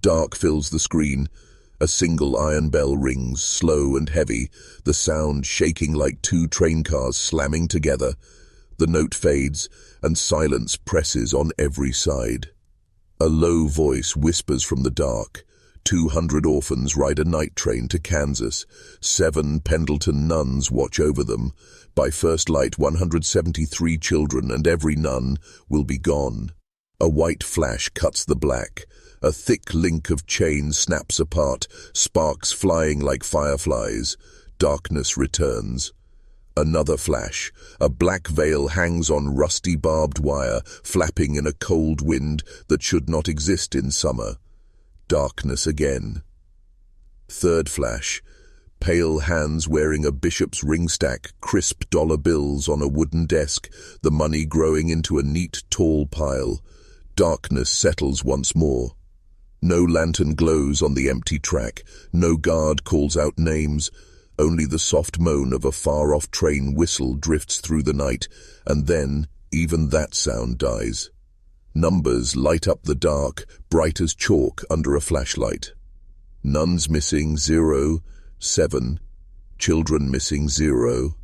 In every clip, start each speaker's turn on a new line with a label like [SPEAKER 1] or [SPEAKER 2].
[SPEAKER 1] Dark fills the screen. A single iron bell rings, slow and heavy, the sound shaking like two train cars slamming together. The note fades, and silence presses on every side. A low voice whispers from the dark. 200 orphans ride a night train to Kansas. 7 Pendleton nuns watch over them. By first light, 173 children and every nun will be gone. A white flash cuts the black. A thick link of chain snaps apart, sparks flying like fireflies. Darkness returns. Another flash. A black veil hangs on rusty barbed wire, flapping in a cold wind that should not exist in summer. Darkness again. Third flash. Pale hands wearing a bishop's ring stack crisp dollar bills on a wooden desk, the money growing into a neat, tall pile. Darkness settles once more. No lantern glows on the empty track. No guard calls out names. Only the soft moan of a far-off train whistle drifts through the night, and then even that sound dies. Numbers light up the dark, bright as chalk under a flashlight. Nuns missing 0, 7. Children missing 0,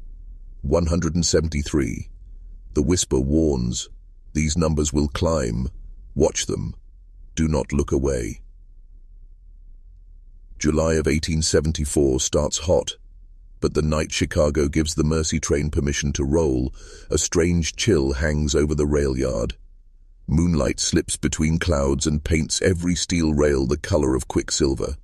[SPEAKER 1] 173. The whisper warns. These numbers will climb. Watch them. Do not look away. July of 1874 starts hot, but the night Chicago gives the Mercy train permission to roll, a strange chill hangs over the rail yard. Moonlight slips between clouds and paints every steel rail the color of quicksilver.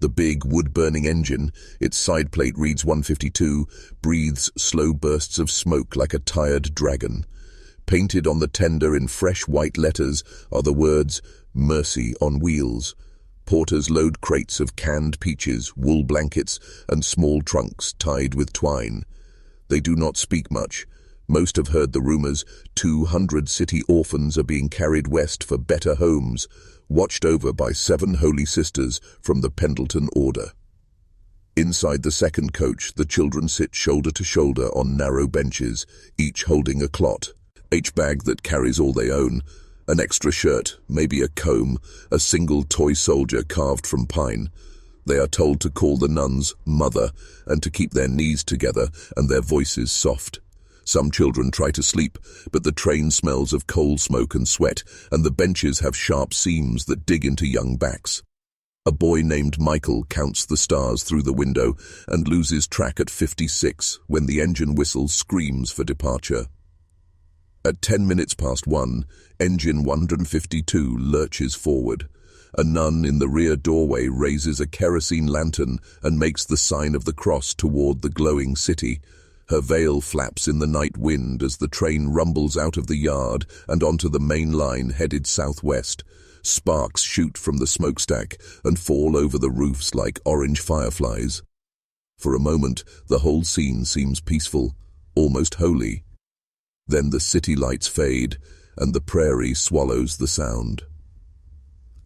[SPEAKER 1] The big, wood-burning engine, its side plate reads 152, breathes slow bursts of smoke like a tired dragon. Painted on the tender in fresh white letters are the words, Mercy on Wheels. Porters load crates of canned peaches, wool blankets, and small trunks tied with twine. They do not speak much. Most have heard the rumors. 200 city orphans are being carried west for better homes, watched over by 7 holy sisters from the Pendleton order. Inside the second coach, the children sit shoulder to shoulder on narrow benches, each holding a clot, each bag that carries all they own. An extra shirt, maybe a comb, a single toy soldier carved from pine. They are told to call the nuns Mother and to keep their knees together and their voices soft. Some children try to sleep, but the train smells of coal smoke and sweat, and the benches have sharp seams that dig into young backs. A boy named Michael counts the stars through the window and loses track at 56 when the engine whistle screams for departure. At 10 minutes past 1, engine 152 lurches forward. A nun in the rear doorway raises a kerosene lantern and makes the sign of the cross toward the glowing city. Her veil flaps in the night wind as the train rumbles out of the yard and onto the main line headed southwest. Sparks shoot from the smokestack and fall over the roofs like orange fireflies. For a moment, the whole scene seems peaceful, almost holy. Then the city lights fade, and the prairie swallows the sound.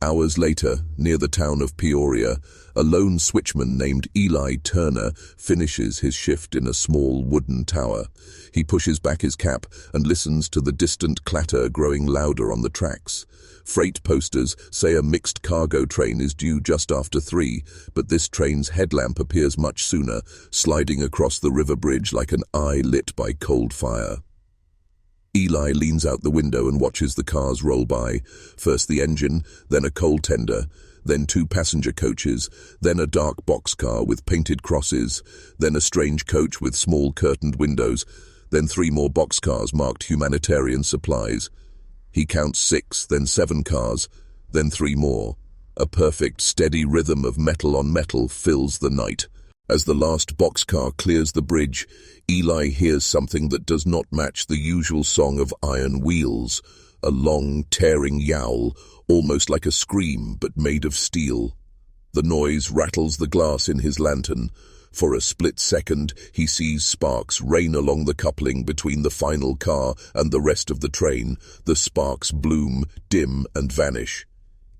[SPEAKER 1] Hours later, near the town of Peoria, a lone switchman named Eli Turner finishes his shift in a small wooden tower. He pushes back his cap and listens to the distant clatter growing louder on the tracks. Freight posters say a mixed cargo train is due just after 3, but this train's headlamp appears much sooner, sliding across the river bridge like an eye lit by cold fire. Eli leans out the window and watches the cars roll by. First the engine, then a coal tender, then 2 passenger coaches, then a dark boxcar with painted crosses, then a strange coach with small curtained windows, then 3 more boxcars marked humanitarian supplies. He counts 6, then 7 cars, then 3 more. A perfect, steady rhythm of metal on metal fills the night. As the last boxcar clears the bridge, Eli hears something that does not match the usual song of iron wheels, a long, tearing yowl, almost like a scream but made of steel. The noise rattles the glass in his lantern. For a split second, he sees sparks rain along the coupling between the final car and the rest of the train. The sparks bloom, dim, and vanish.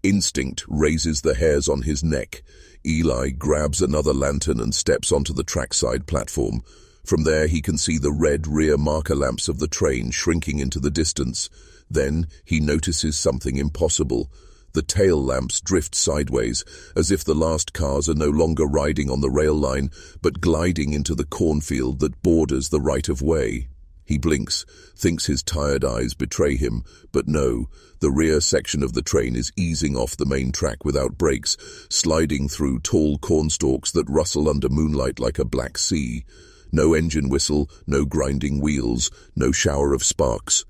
[SPEAKER 1] Instinct raises the hairs on his neck. Eli grabs another lantern and steps onto the trackside platform. From there he can see the red rear marker lamps of the train shrinking into the distance. Then he notices something impossible. The tail lamps drift sideways, as if the last cars are no longer riding on the rail line, but gliding into the cornfield that borders the right-of-way. He blinks, thinks his tired eyes betray him, but no, the rear section of the train is easing off the main track without brakes, sliding through tall cornstalks that rustle under moonlight like a black sea. No engine whistle, no grinding wheels, no shower of sparks.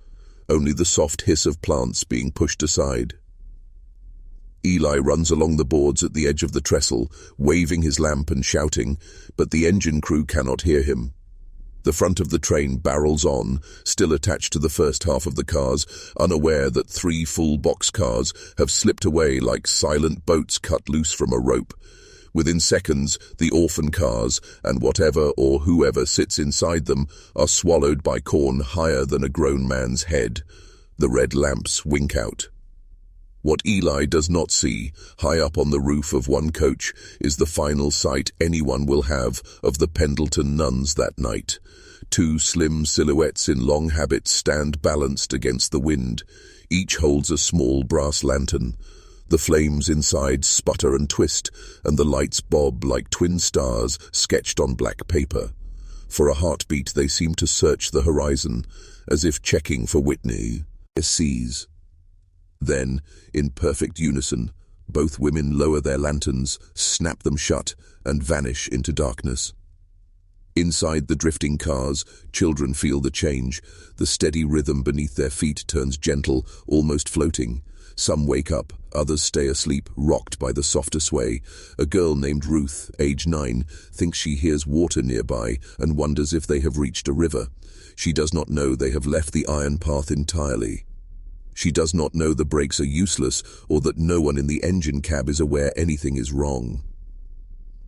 [SPEAKER 1] Only the soft hiss of plants being pushed aside. Eli runs along the boards at the edge of the trestle, waving his lamp and shouting, but the engine crew cannot hear him. The front of the train barrels on, still attached to the first half of the cars, unaware that 3 full boxcars have slipped away like silent boats cut loose from a rope. Within seconds, the orphan cars, and whatever or whoever sits inside them, are swallowed by corn higher than a grown man's head. The red lamps wink out. What Eli does not see, high up on the roof of one coach, is the final sight anyone will have of the Pendleton nuns that night. 2 slim silhouettes in long habits stand balanced against the wind. Each holds a small brass lantern. The flames inside sputter and twist, and the lights bob like twin stars sketched on black paper. For a heartbeat they seem to search the horizon, as if checking for Whitney sees. Then, in perfect unison, both women lower their lanterns, snap them shut, and vanish into darkness. Inside the drifting cars, children feel the change. The steady rhythm beneath their feet turns gentle, almost floating. Some wake up, others stay asleep, rocked by the softer sway. A girl named Ruth, age 9, thinks she hears water nearby and wonders if they have reached a river. She does not know they have left the iron path entirely. She does not know the brakes are useless or that no one in the engine cab is aware anything is wrong.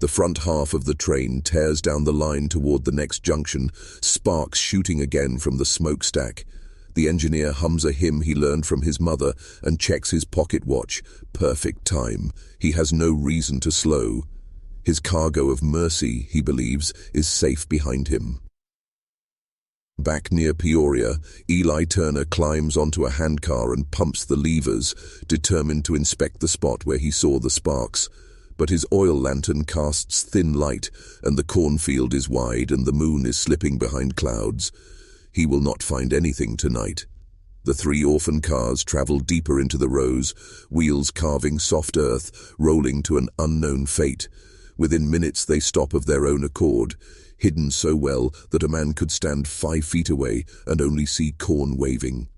[SPEAKER 1] The front half of the train tears down the line toward the next junction, sparks shooting again from the smokestack. The engineer hums a hymn he learned from his mother and checks his pocket watch. Perfect time. He has no reason to slow. His cargo of mercy, he believes, is safe behind him. Back near Peoria, Eli Turner climbs onto a handcar and pumps the levers, determined to inspect the spot where he saw the sparks. But his oil lantern casts thin light, and the cornfield is wide and the moon is slipping behind clouds. He will not find anything tonight. The 3 orphan cars travel deeper into the rows, wheels carving soft earth, rolling to an unknown fate. Within minutes they stop of their own accord, hidden so well that a man could stand 5 feet away and only see corn waving.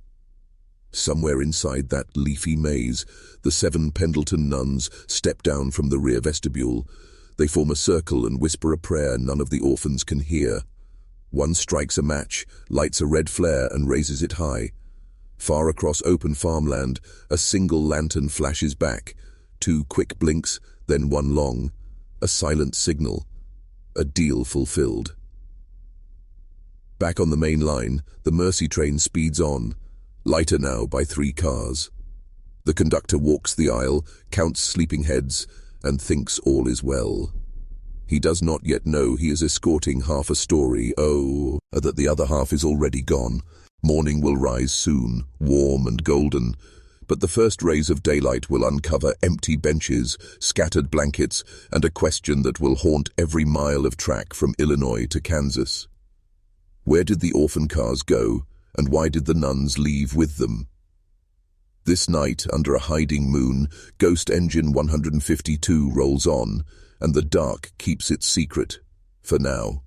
[SPEAKER 1] Somewhere inside that leafy maze, the 7 Pendleton nuns step down from the rear vestibule. They form a circle and whisper a prayer none of the orphans can hear. One strikes a match, lights a red flare and raises it high. Far across open farmland, a single lantern flashes back. 2 quick blinks, then 1 long. A silent signal. A deal fulfilled. Back on the main line, the Mercy train speeds on, lighter now by 3 cars. The conductor walks the aisle, counts sleeping heads, and thinks all is well. He does not yet know he is escorting half a story, that the other half is already gone. Morning will rise soon, warm and golden, but the first rays of daylight will uncover empty benches, scattered blankets, and a question that will haunt every mile of track from Illinois to Kansas. Where did the orphan cars go, and why did the nuns leave with them? This night, under a hiding moon, Ghost Engine 152 rolls on, and the dark keeps its secret, for now.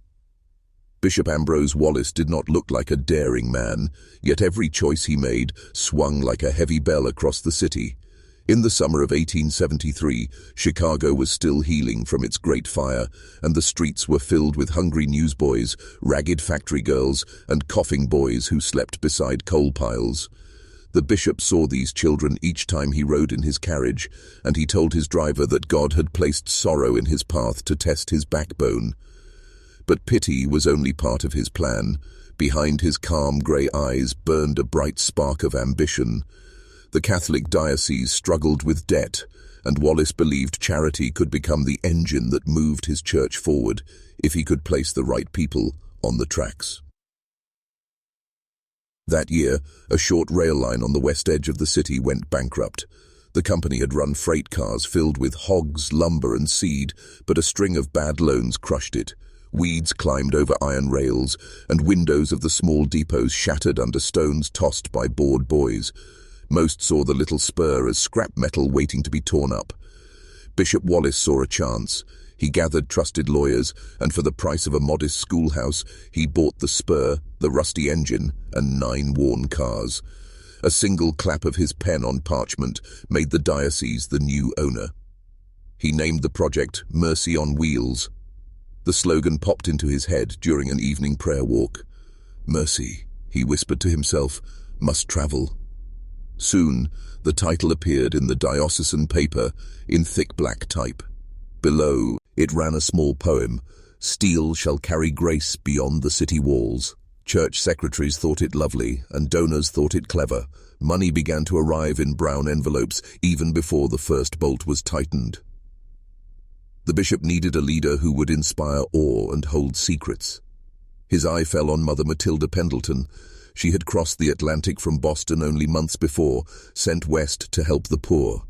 [SPEAKER 1] Bishop Ambrose Wallace did not look like a daring man, yet every choice he made swung like a heavy bell across the city. In the summer of 1873, Chicago was still healing from its Great Fire, and the streets were filled with hungry newsboys, ragged factory girls, and coughing boys who slept beside coal piles. The bishop saw these children each time he rode in his carriage, and he told his driver that God had placed sorrow in his path to test his backbone. But pity was only part of his plan. Behind his calm grey eyes burned a bright spark of ambition. The Catholic diocese struggled with debt, and Wallace believed charity could become the engine that moved his church forward if he could place the right people on the tracks. That year, a short rail line on the west edge of the city went bankrupt. The company had run freight cars filled with hogs, lumber, and seed, but a string of bad loans crushed it. Weeds climbed over iron rails, and windows of the small depots shattered under stones tossed by bored boys. Most saw the little Spur as scrap metal waiting to be torn up. Bishop Wallace saw a chance. He gathered trusted lawyers, and for the price of a modest schoolhouse, he bought the Spur, the rusty engine, and 9 worn cars. A single clap of his pen on parchment made the diocese the new owner. He named the project Mercy on Wheels. The slogan popped into his head during an evening prayer walk. Mercy, he whispered to himself, must travel. Soon, the title appeared in the diocesan paper in thick black type. Below, it ran a small poem, "Steel shall carry grace beyond the city walls." Church secretaries thought it lovely, and donors thought it clever. Money began to arrive in brown envelopes even before the first bolt was tightened. The bishop needed a leader who would inspire awe and hold secrets. His eye fell on Mother Matilda Pendleton. She had crossed the Atlantic from Boston only months before, sent west to help the poor.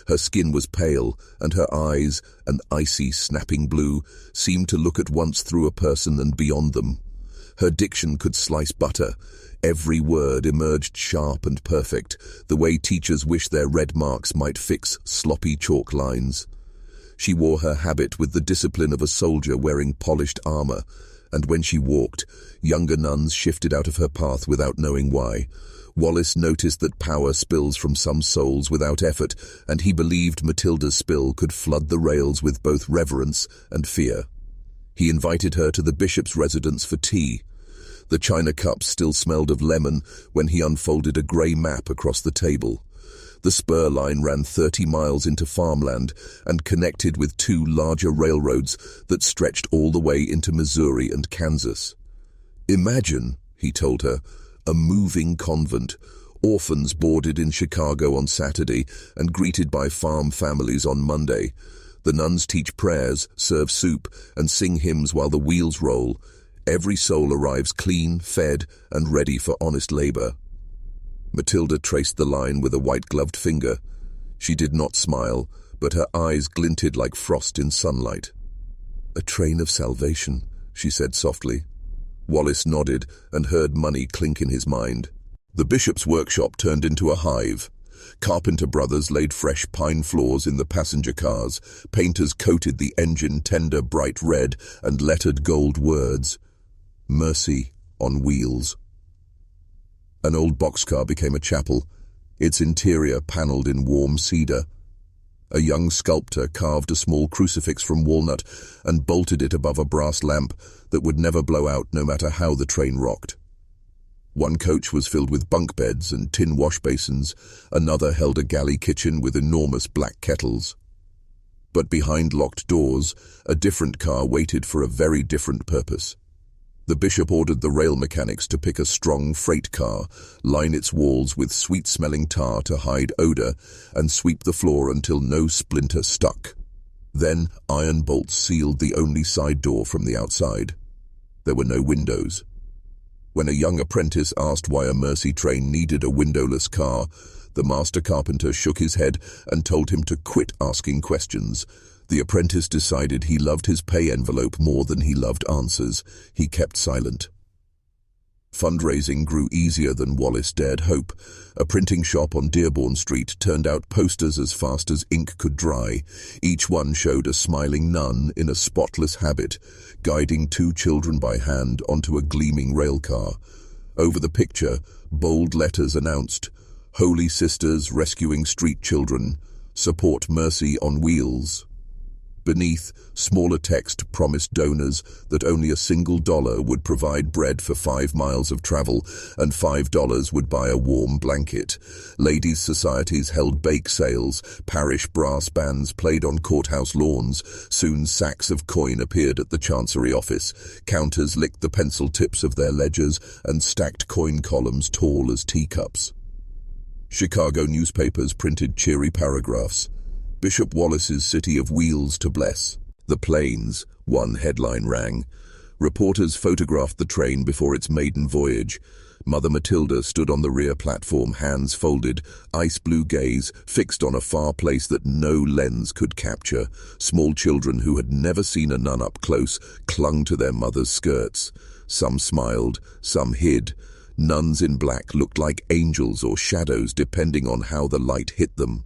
[SPEAKER 1] Her skin was pale, and her eyes, an icy, snapping blue, seemed to look at once through a person and beyond them. Her diction could slice butter. Every word emerged sharp and perfect, the way teachers wish their red marks might fix sloppy chalk lines. She wore her habit with the discipline of a soldier wearing polished armor, and when she walked, younger nuns shifted out of her path without knowing why. Wallace noticed that power spills from some souls without effort, and he believed Matilda's spill could flood the rails with both reverence and fear. He invited her to the bishop's residence for tea. The china cups still smelled of lemon when he unfolded a grey map across the table. The Spur line ran 30 miles into farmland and connected with 2 larger railroads that stretched all the way into Missouri and Kansas. "Imagine," he told her, "a moving convent, orphans boarded in Chicago on Saturday and greeted by farm families on Monday. The nuns teach prayers, serve soup, and sing hymns while the wheels roll. Every soul arrives clean, fed, and ready for honest labor." Matilda traced the line with a white-gloved finger. She did not smile, but her eyes glinted like frost in sunlight. "A train of salvation," she said softly. Wallace nodded and heard money clink in his mind. The bishop's workshop turned into a hive. Carpenter brothers laid fresh pine floors in the passenger cars. Painters coated the engine tender bright red and lettered gold words, "Mercy on Wheels." An old boxcar became a chapel, its interior panelled in warm cedar. A young sculptor carved a small crucifix from walnut and bolted it above a brass lamp that would never blow out no matter how the train rocked. One coach was filled with bunk beds and tin wash basins, another held a galley kitchen with enormous black kettles. But behind locked doors, a different car waited for a very different purpose. The bishop ordered the rail mechanics to pick a strong freight car, line its walls with sweet-smelling tar to hide odor, and sweep the floor until no splinter stuck. Then iron bolts sealed the only side door from the outside. There were no windows. When a young apprentice asked why a Mercy train needed a windowless car, the master carpenter shook his head and told him to quit asking questions. The apprentice decided he loved his pay envelope more than he loved answers. He kept silent. Fundraising grew easier than Wallace dared hope. A printing shop on Dearborn Street turned out posters as fast as ink could dry. Each one showed a smiling nun in a spotless habit, guiding 2 children by hand onto a gleaming railcar. Over the picture, bold letters announced, "Holy Sisters Rescuing Street Children. Support Mercy on Wheels." Beneath, smaller text promised donors that only a single dollar would provide bread for 5 miles of travel, and $5 would buy a warm blanket. Ladies' societies held bake sales, parish brass bands played on courthouse lawns. Soon sacks of coin appeared at the chancery office. Counters licked the pencil tips of their ledgers and stacked coin columns tall as teacups. Chicago newspapers printed cheery paragraphs. Bishop Wallace's City of Wheels to bless. The Plains, one headline rang. Reporters photographed the train before its maiden voyage. Mother Matilda stood on the rear platform, hands folded, ice-blue gaze fixed on a far place that no lens could capture. Small children who had never seen a nun up close clung to their mother's skirts. Some smiled, some hid. Nuns in black looked like angels or shadows depending on how the light hit them.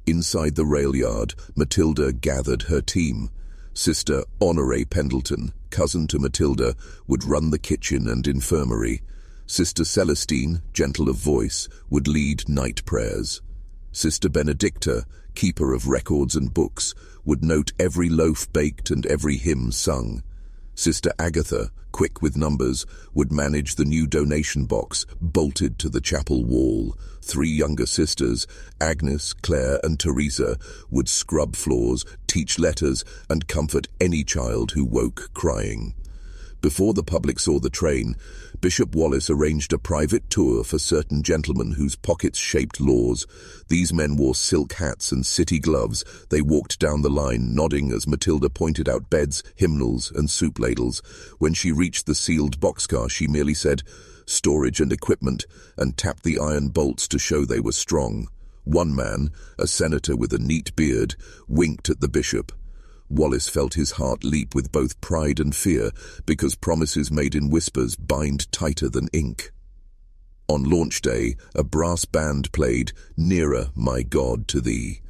[SPEAKER 1] Inside the rail yard, Matilda gathered her team. Sister Honoré Pendleton, cousin to Matilda, would run the kitchen and infirmary. Sister Celestine, gentle of voice, would lead night prayers. Sister Benedicta, keeper of records and books, would note every loaf baked and every hymn sung. Sister Agatha, quick with numbers, would manage the new donation box bolted to the chapel wall. 3 younger sisters, Agnes, Claire and Teresa, would scrub floors, teach letters and comfort any child who woke crying. Before the public saw the train, Bishop Wallace arranged a private tour for certain gentlemen whose pockets shaped laws. These men wore silk hats and city gloves. They walked down the line, nodding as Matilda pointed out beds, hymnals and soup ladles. When she reached the sealed boxcar, she merely said, "Storage and equipment," and tapped the iron bolts to show they were strong. One man, a senator with a neat beard, winked at the bishop. Wallace felt his heart leap with both pride and fear, because promises made in whispers bind tighter than ink. On launch day, a brass band played "Nearer, My God, to Thee."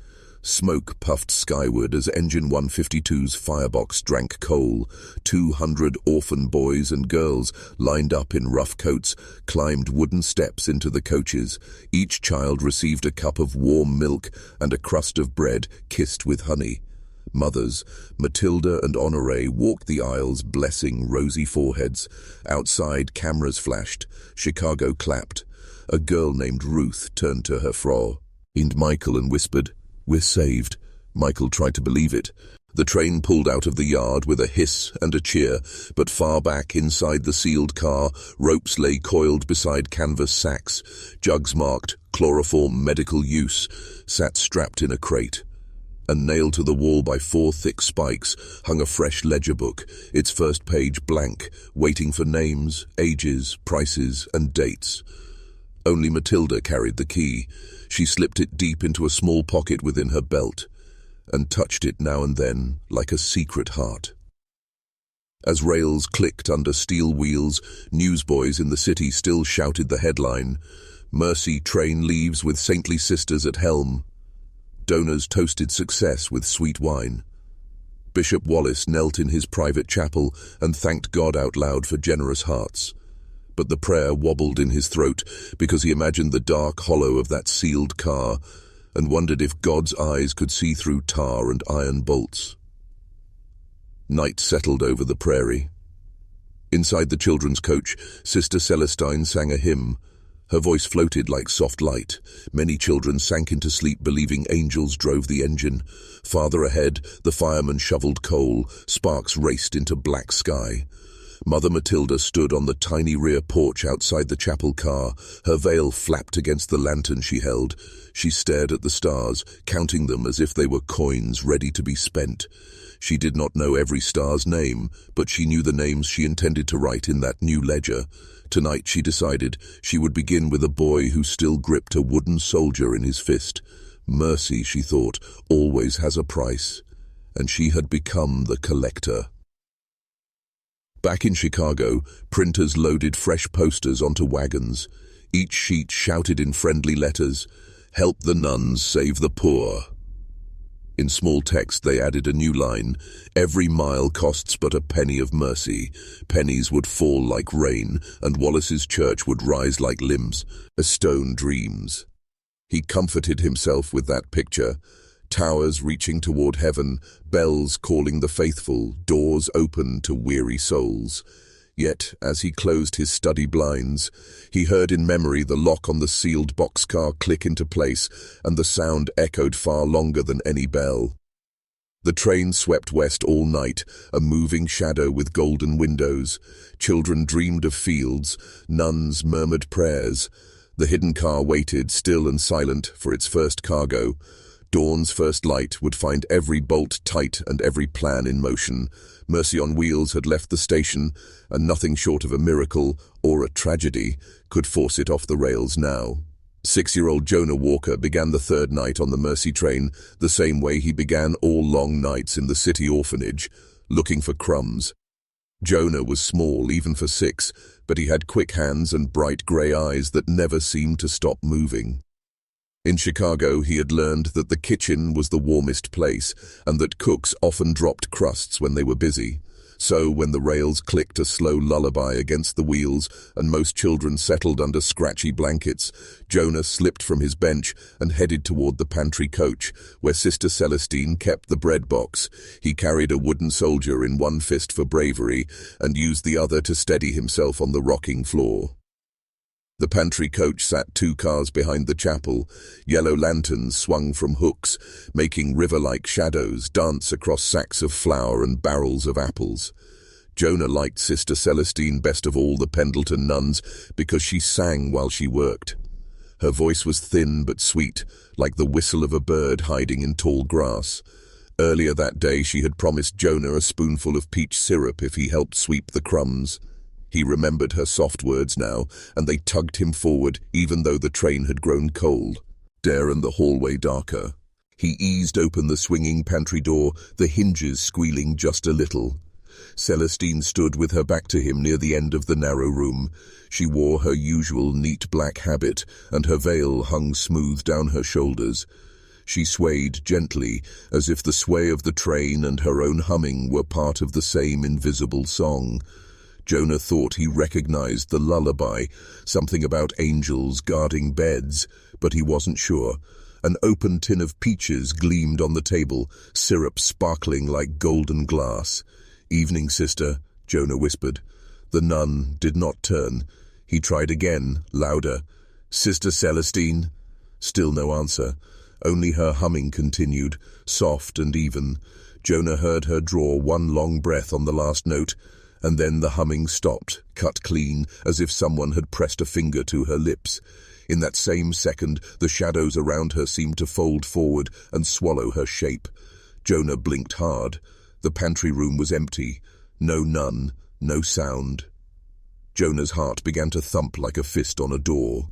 [SPEAKER 1] Smoke puffed skyward as Engine 152's firebox drank coal. 200 orphan boys and girls, lined up in rough coats, climbed wooden steps into the coaches. Each child received a cup of warm milk and a crust of bread kissed with honey. Mothers, Matilda and Honoré, walked the aisles blessing rosy foreheads. Outside, cameras flashed. Chicago clapped. A girl named Ruth turned to her Frau, and Michael, and whispered, "We're saved." Michael tried to believe it. The train pulled out of the yard with a hiss and a cheer, but far back inside the sealed car, ropes lay coiled beside canvas sacks. Jugs marked "Chloroform Medical Use" sat strapped in a crate. And nailed to the wall by 4 thick spikes hung a fresh ledger book, its first page blank, waiting for names, ages, prices, and dates. Only Matilda carried the key. She slipped it deep into a small pocket within her belt, and touched it now and then like a secret heart. As rails clicked under steel wheels, newsboys in the city still shouted the headline, "Mercy train leaves with saintly sisters at helm." Donors toasted success with sweet wine. Bishop Wallace knelt in his private chapel and thanked God out loud for generous hearts. But the prayer wobbled in his throat because he imagined the dark hollow of that sealed car and wondered if God's eyes could see through tar and iron bolts. Night settled over the prairie. Inside the children's coach, Sister Celestine sang a hymn. Her voice floated like soft light. Many children sank into sleep believing angels drove the engine. Farther ahead, the firemen shoveled coal. Sparks raced into black sky. Mother Matilda stood on the tiny rear porch outside the chapel car. Her veil flapped against the lantern she held. She stared at the stars, counting them as if they were coins ready to be spent. She did not know every star's name, but she knew the names she intended to write in that new ledger. Tonight, she decided, she would begin with a boy who still gripped a wooden soldier in his fist. Mercy, she thought, always has a price. And she had become the collector. Back in Chicago, printers loaded fresh posters onto wagons. Each sheet shouted in friendly letters, "Help the nuns save the poor." In small text, they added a new line, "Every mile costs but a penny of mercy. Pennies would fall like rain, and Wallace's church would rise like limbs. A stone dreams." He comforted himself with that picture. Towers reaching toward heaven, bells calling the faithful, doors open to weary souls. Yet, as he closed his study blinds, he heard in memory the lock on the sealed boxcar click into place, and the sound echoed far longer than any bell. The train swept west all night, a moving shadow with golden windows. Children dreamed of fields, nuns murmured prayers. The hidden car waited, still and silent, for its first cargo. Dawn's first light would find every bolt tight and every plan in motion. Mercy on Wheels had left the station, and nothing short of a miracle or a tragedy could force it off the rails now. 6-year-old Jonah Walker began the third night on the Mercy train the same way he began all long nights in the city orphanage, looking for crumbs. Jonah was small even for 6, but he had quick hands and bright grey eyes that never seemed to stop moving. In Chicago, he had learned that the kitchen was the warmest place and that cooks often dropped crusts when they were busy. So when the rails clicked a slow lullaby against the wheels and most children settled under scratchy blankets, Jonah slipped from his bench and headed toward the pantry coach, where Sister Celestine kept the bread box. He carried a wooden soldier in one fist for bravery and used the other to steady himself on the rocking floor. The pantry coach sat 2 cars behind the chapel. Yellow lanterns swung from hooks, making river-like shadows dance across sacks of flour and barrels of apples. Jonah liked Sister Celestine best of all the Pendleton nuns because she sang while she worked. Her voice was thin but sweet, like the whistle of a bird hiding in tall grass. Earlier that day she had promised Jonah a spoonful of peach syrup if he helped sweep the crumbs. He remembered her soft words now, and they tugged him forward even though the train had grown cold. And the hallway darker. He eased open the swinging pantry door, the hinges squealing just a little. Celestine stood with her back to him near the end of the narrow room. She wore her usual neat black habit, and her veil hung smooth down her shoulders. She swayed gently, as if the sway of the train and her own humming were part of the same invisible song. Jonah thought he recognized the lullaby, something about angels guarding beds, but he wasn't sure. An open tin of peaches gleamed on the table, syrup sparkling like golden glass. "Evening, sister," Jonah whispered. The nun did not turn. He tried again, louder. "Sister Celestine?" Still no answer. Only her humming continued, soft and even. Jonah heard her draw one long breath on the last note, and then the humming stopped, cut clean, as if someone had pressed a finger to her lips. In that same second, the shadows around her seemed to fold forward and swallow her shape. Jonah blinked hard. The pantry room was empty. No nun, no sound. Jonah's heart began to thump like a fist on a door.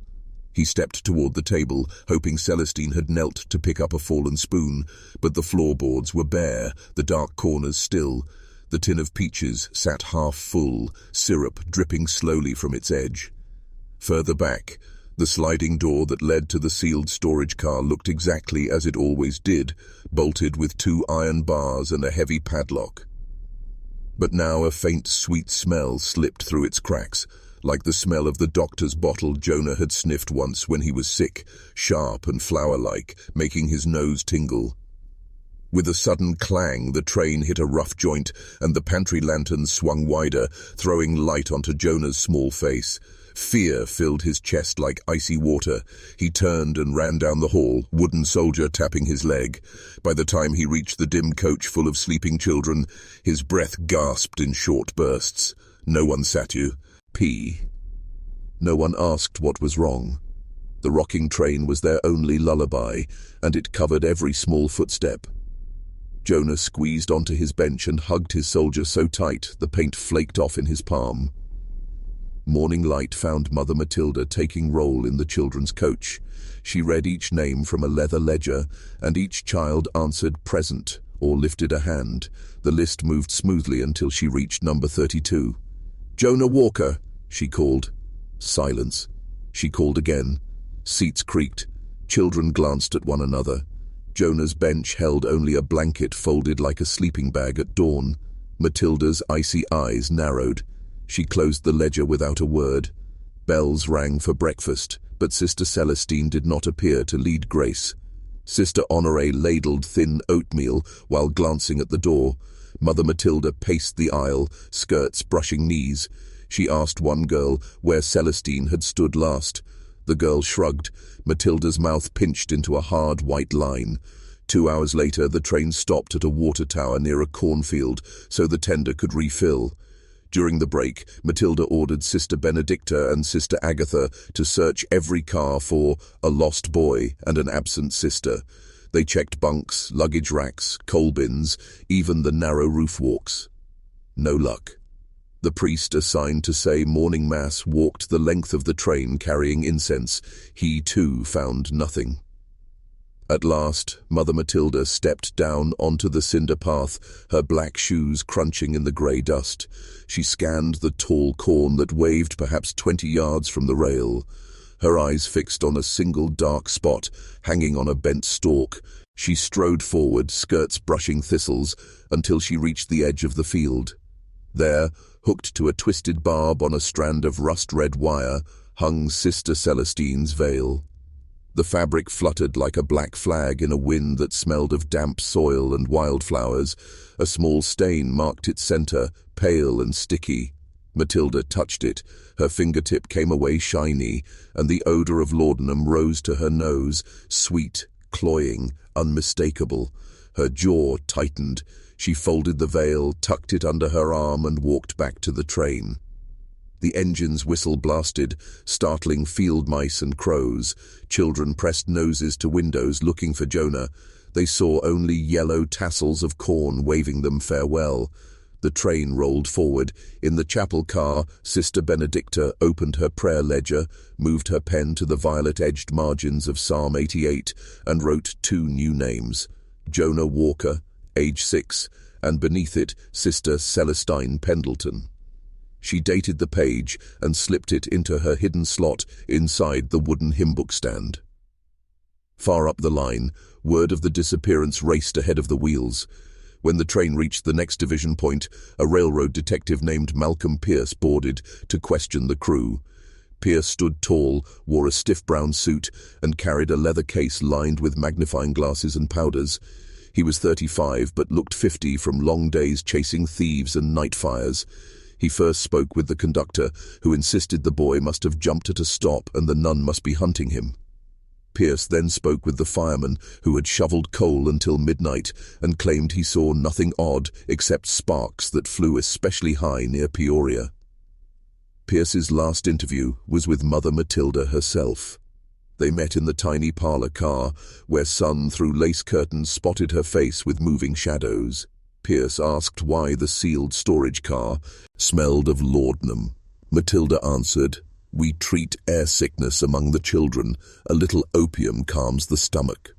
[SPEAKER 1] He stepped toward the table, hoping Celestine had knelt to pick up a fallen spoon, but the floorboards were bare, the dark corners still. The tin of peaches sat half full, syrup dripping slowly from its edge. Further back, the sliding door that led to the sealed storage car looked exactly as it always did, bolted with 2 iron bars and a heavy padlock. But now a faint, sweet smell slipped through its cracks, like the smell of the doctor's bottle Jonah had sniffed once when he was sick, sharp and flour-like, making his nose tingle. With a sudden clang, the train hit a rough joint, and the pantry lanterns swung wider, throwing light onto Jonah's small face. Fear filled his chest like icy water. He turned and ran down the hall, wooden soldier tapping his leg. By the time he reached the dim coach full of sleeping children, his breath gasped in short bursts. No one sat you. No one asked what was wrong. The rocking train was their only lullaby, and it covered every small footstep. Jonah squeezed onto his bench and hugged his soldier so tight the paint flaked off in his palm. Morning light found Mother Matilda taking roll in the children's coach. She read each name from a leather ledger, and each child answered present or lifted a hand. The list moved smoothly until she reached number 32. "Jonah Walker," she called. Silence. She called again. Seats creaked. Children glanced at one another. Jonah's bench held only a blanket folded like a sleeping bag at dawn. Matilda's icy eyes narrowed. She closed the ledger without a word. Bells rang for breakfast, but Sister Celestine did not appear to lead grace. Sister Honoré ladled thin oatmeal while glancing at the door. Mother Matilda paced the aisle, skirts brushing knees. She asked one girl where Celestine had stood last. The girl shrugged. Matilda's mouth pinched into a hard white line. 2 hours later, the train stopped at a water tower near a cornfield so the tender could refill. During the break, Matilda ordered Sister Benedicta and Sister Agatha to search every car for a lost boy and an absent sister. They checked bunks, luggage racks, coal bins, even the narrow roof walks. No luck. The priest assigned to say morning mass walked the length of the train carrying incense. He, too, found nothing. At last, Mother Matilda stepped down onto the cinder path, her black shoes crunching in the grey dust. She scanned the tall corn that waved perhaps 20 yards from the rail, her eyes fixed on a single dark spot hanging on a bent stalk. She strode forward, skirts brushing thistles, until she reached the edge of the field. There, hooked to a twisted barb on a strand of rust-red wire, hung Sister Celestine's veil. The fabric fluttered like a black flag in a wind that smelled of damp soil and wildflowers. A small stain marked its center, pale and sticky. Matilda touched it. Her fingertip came away shiny, and the odor of laudanum rose to her nose, sweet, cloying, unmistakable. Her jaw tightened. She folded the veil, tucked it under her arm, and walked back to the train. The engine's whistle blasted, startling field mice and crows. Children pressed noses to windows looking for Jonah. They saw only yellow tassels of corn waving them farewell. The train rolled forward. In the chapel car, Sister Benedicta opened her prayer ledger, moved her pen to the violet-edged margins of Psalm 88, and wrote 2 new names: Jonah Walker, age 6, and beneath it, Sister Celestine Pendleton. She dated the page and slipped it into her hidden slot inside the wooden hymnbook stand. Far up the line, word of the disappearance raced ahead of the wheels. When the train reached the next division point, a railroad detective named Malcolm Pierce boarded to question the crew. Pierce stood tall, wore a stiff brown suit, and carried a leather case lined with magnifying glasses and powders. He was 35 but looked 50 from long days chasing thieves and night fires. He first spoke with the conductor, who insisted the boy must have jumped at a stop and the nun must be hunting him. Pierce then spoke with the fireman, who had shoveled coal until midnight and claimed he saw nothing odd except sparks that flew especially high near Peoria. Pierce's last interview was with Mother Matilda herself. They met in the tiny parlor car, where sun through lace curtains spotted her face with moving shadows. Pierce asked why the sealed storage car smelled of laudanum. Matilda answered, "We treat air sickness among the children. A little opium calms the stomach."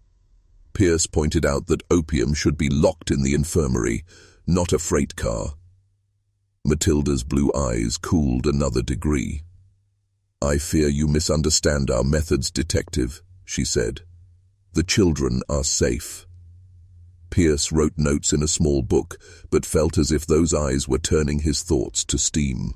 [SPEAKER 1] Pierce pointed out that opium should be locked in the infirmary, not a freight car. Matilda's blue eyes cooled another degree. "I fear you misunderstand our methods, detective," she said. "The children are safe." Pierce wrote notes in a small book, but felt as if those eyes were turning his thoughts to steam.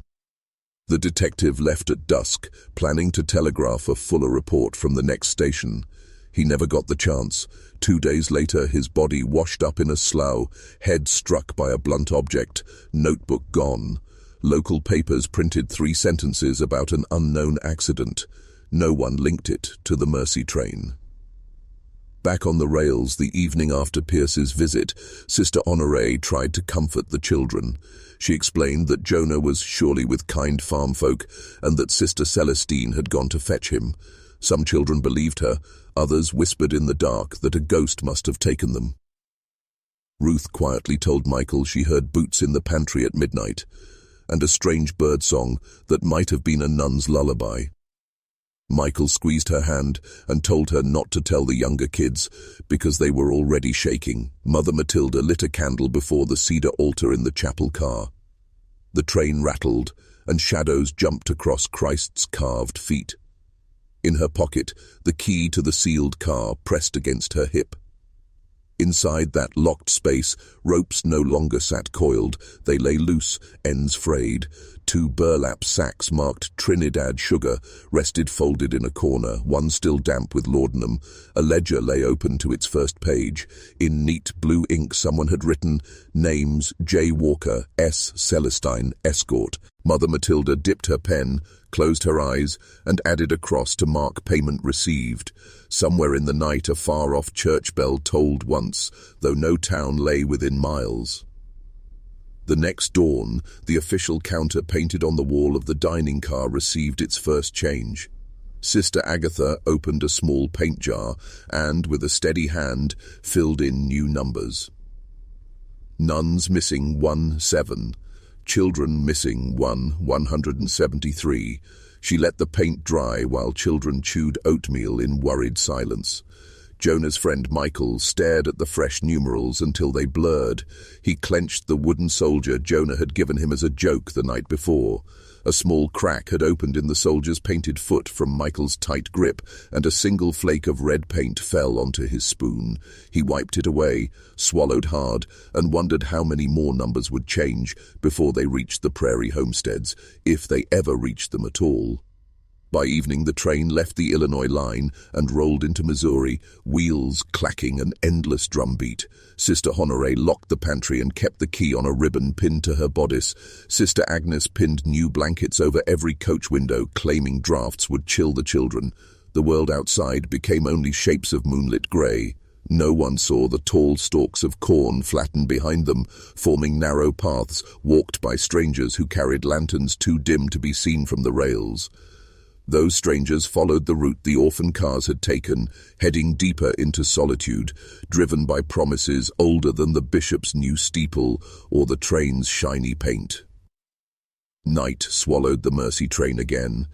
[SPEAKER 1] The detective left at dusk, planning to telegraph a fuller report from the next station. He never got the chance. 2 days later, his body washed up in a slough, head struck by a blunt object, notebook gone. Local papers printed 3 sentences about an unknown accident. No one linked it to the Mercy train. Back on the rails the evening after Pierce's visit, Sister Honoré tried to comfort the children. She explained that Jonah was surely with kind farm folk and that Sister Celestine had gone to fetch him. Some children believed her, others whispered in the dark that a ghost must have taken them. Ruth quietly told Michael she heard boots in the pantry at midnight, and a strange bird song that might have been a nun's lullaby. Michael squeezed her hand and told her not to tell the younger kids because they were already shaking. Mother Matilda lit a candle before the cedar altar in the chapel car. The train rattled and shadows jumped across Christ's carved feet. In her pocket, the key to the sealed car pressed against her hip. Inside that locked space, ropes no longer sat coiled. They lay loose, ends frayed. 2 burlap sacks marked Trinidad sugar rested folded in a corner, one still damp with laudanum. A ledger lay open to its first page. In neat blue ink someone had written, "Names J. Walker, S. Celestine, Escort." Mother Matilda dipped her pen, closed her eyes, and added a cross to mark payment received. Somewhere in the night a far-off church bell tolled once, though no town lay within miles. The next dawn, the official counter painted on the wall of the dining car received its first change. Sister Agatha opened a small paint jar and, with a steady hand, filled in new numbers. Nuns missing 1-7. Children missing 173. She let the paint dry while children chewed oatmeal in worried silence. Jonah's friend Michael stared at the fresh numerals until they blurred. He clenched the wooden soldier Jonah had given him as a joke the night before. A small crack had opened in the soldier's painted foot from Michael's tight grip, and a single flake of red paint fell onto his spoon. He wiped it away, swallowed hard, and wondered how many more numbers would change before they reached the prairie homesteads, if they ever reached them at all. By evening, the train left the Illinois line and rolled into Missouri, wheels clacking an endless drumbeat. Sister Honoré locked the pantry and kept the key on a ribbon pinned to her bodice. Sister Agnes pinned new blankets over every coach window, claiming drafts would chill the children. The world outside became only shapes of moonlit grey. No one saw the tall stalks of corn flattened behind them, forming narrow paths walked by strangers who carried lanterns too dim to be seen from the rails. Those strangers followed the route the orphan cars had taken, heading deeper into solitude, driven by promises older than the bishop's new steeple or the train's shiny paint. Night swallowed the mercy train again.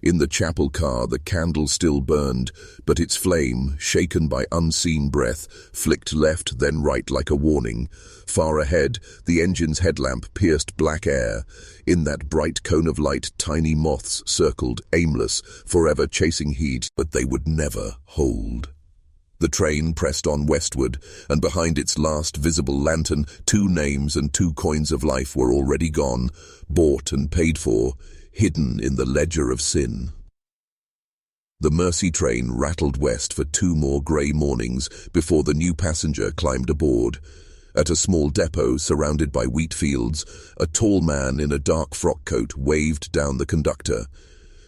[SPEAKER 1] In the chapel car, the candle still burned, but its flame, shaken by unseen breath, flicked left then right like a warning. Far ahead, the engine's headlamp pierced black air. In that bright cone of light, tiny moths circled, aimless, forever chasing heat, but they would never hold. The train pressed on westward, and behind its last visible lantern, 2 names and 2 coins of life were already gone, bought and paid for, hidden in the ledger of sin. The mercy train rattled west for 2 more grey mornings before the new passenger climbed aboard. At a small depot surrounded by wheat fields, a tall man in a dark frock coat waved down the conductor.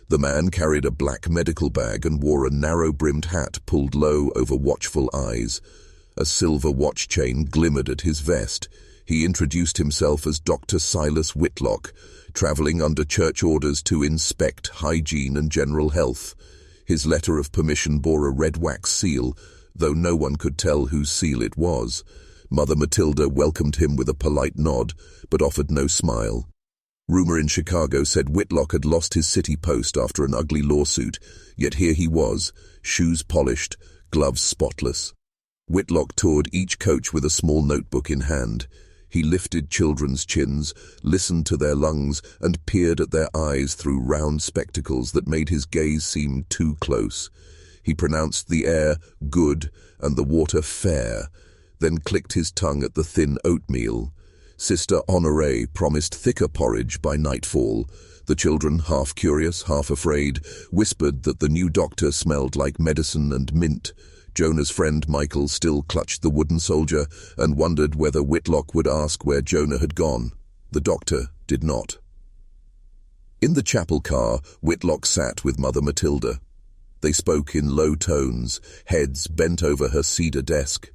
[SPEAKER 1] The man carried a black medical bag and wore a narrow-brimmed hat pulled low over watchful eyes. A silver watch chain glimmered at his vest. He introduced himself as Dr. Silas Whitlock, travelling under church orders to inspect hygiene and general health. His letter of permission bore a red wax seal, though no one could tell whose seal it was. Mother Matilda welcomed him with a polite nod, but offered no smile. Rumor in Chicago said Whitlock had lost his city post after an ugly lawsuit, yet here he was, shoes polished, gloves spotless. Whitlock toured each coach with a small notebook in hand. He lifted children's chins, listened to their lungs, and peered at their eyes through round spectacles that made his gaze seem too close. He pronounced the air good and the water fair, then clicked his tongue at the thin oatmeal. Sister Honoré promised thicker porridge by nightfall. The children, half curious, half afraid, whispered that the new doctor smelled like medicine and mint. Jonah's friend Michael still clutched the wooden soldier and wondered whether Whitlock would ask where Jonah had gone. The doctor did not. In the chapel car, Whitlock sat with Mother Matilda. They spoke in low tones, heads bent over her cedar desk.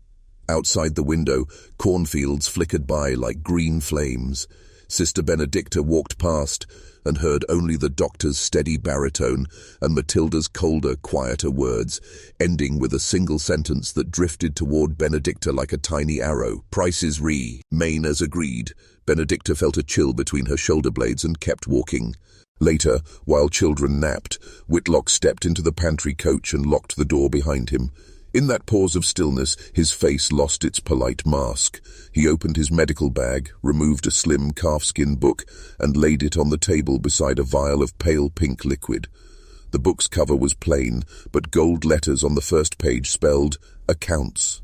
[SPEAKER 1] Outside the window, cornfields flickered by like green flames. Sister Benedicta walked past and heard only the doctor's steady baritone and Matilda's colder, quieter words, ending with a single sentence that drifted toward Benedicta like a tiny arrow. Prices remain as agreed. Benedicta felt a chill between her shoulder blades and kept walking. Later, while children napped, Whitlock stepped into the pantry coach and locked the door behind him. In that pause of stillness, his face lost its polite mask. He opened his medical bag, removed a slim calfskin book, and laid it on the table beside a vial of pale pink liquid. The book's cover was plain, but gold letters on the first page spelled, "Accounts."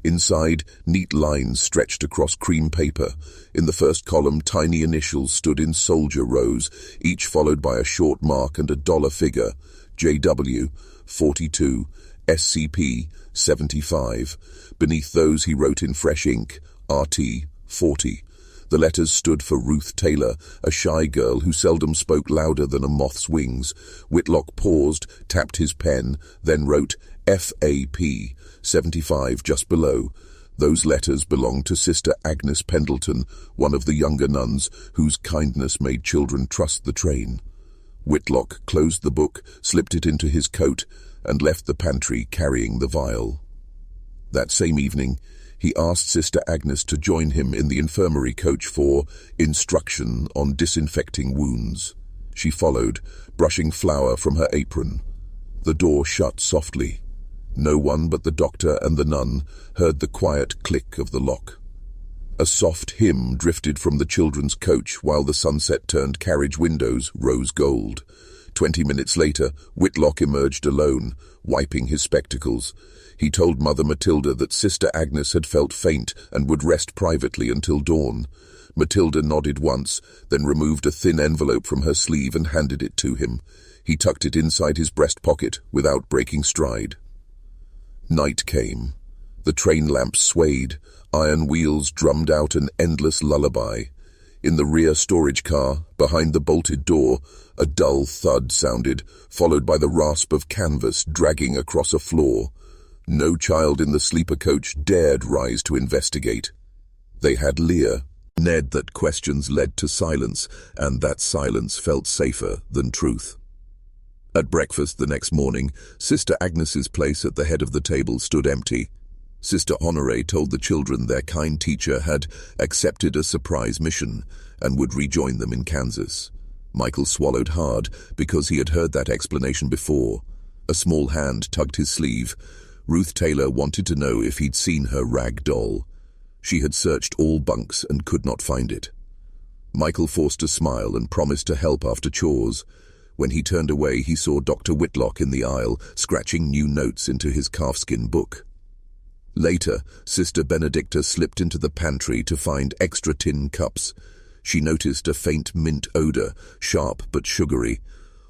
[SPEAKER 1] Inside, neat lines stretched across cream paper. In the first column, tiny initials stood in soldier rows, each followed by a short mark and a dollar figure, JW, 42, SCP, 75. Beneath those he wrote in fresh ink, RT, 40. The letters stood for Ruth Taylor, a shy girl who seldom spoke louder than a moth's wings. Whitlock paused, tapped his pen, then wrote FAP, 75 just below. Those letters belonged to Sister Agnes Pendleton, one of the younger nuns whose kindness made children trust the train. Whitlock closed the book, slipped it into his coat, and left the pantry carrying the vial. That same evening, he asked Sister Agnes to join him in the infirmary coach for instruction on disinfecting wounds. She followed, brushing flour from her apron. The door shut softly. No one but the doctor and the nun heard the quiet click of the lock. A soft hymn drifted from the children's coach while the sunset-turned carriage windows rose gold. 20 minutes later, Whitlock emerged alone, wiping his spectacles. He told Mother Matilda that Sister Agnes had felt faint and would rest privately until dawn. Matilda nodded once, then removed a thin envelope from her sleeve and handed it to him. He tucked it inside his breast pocket without breaking stride. Night came. The train lamps swayed. Iron wheels drummed out an endless lullaby. In the rear storage car, behind the bolted door, a dull thud sounded, followed by the rasp of canvas dragging across a floor. No child in the sleeper coach dared rise to investigate. They had Leah, Ned that questions led to silence, and that silence felt safer than truth. At breakfast the next morning, Sister Agnes's place at the head of the table stood empty. Sister Honoré told the children their kind teacher had accepted a surprise mission and would rejoin them in Kansas. Michael swallowed hard because he had heard that explanation before. A small hand tugged his sleeve. Ruth Taylor wanted to know if he'd seen her rag doll. She had searched all bunks and could not find it. Michael forced a smile and promised to help after chores. When he turned away, he saw Dr. Whitlock in the aisle, scratching new notes into his calfskin book. Later, Sister Benedicta slipped into the pantry to find extra tin cups. She noticed a faint mint odor, sharp but sugary.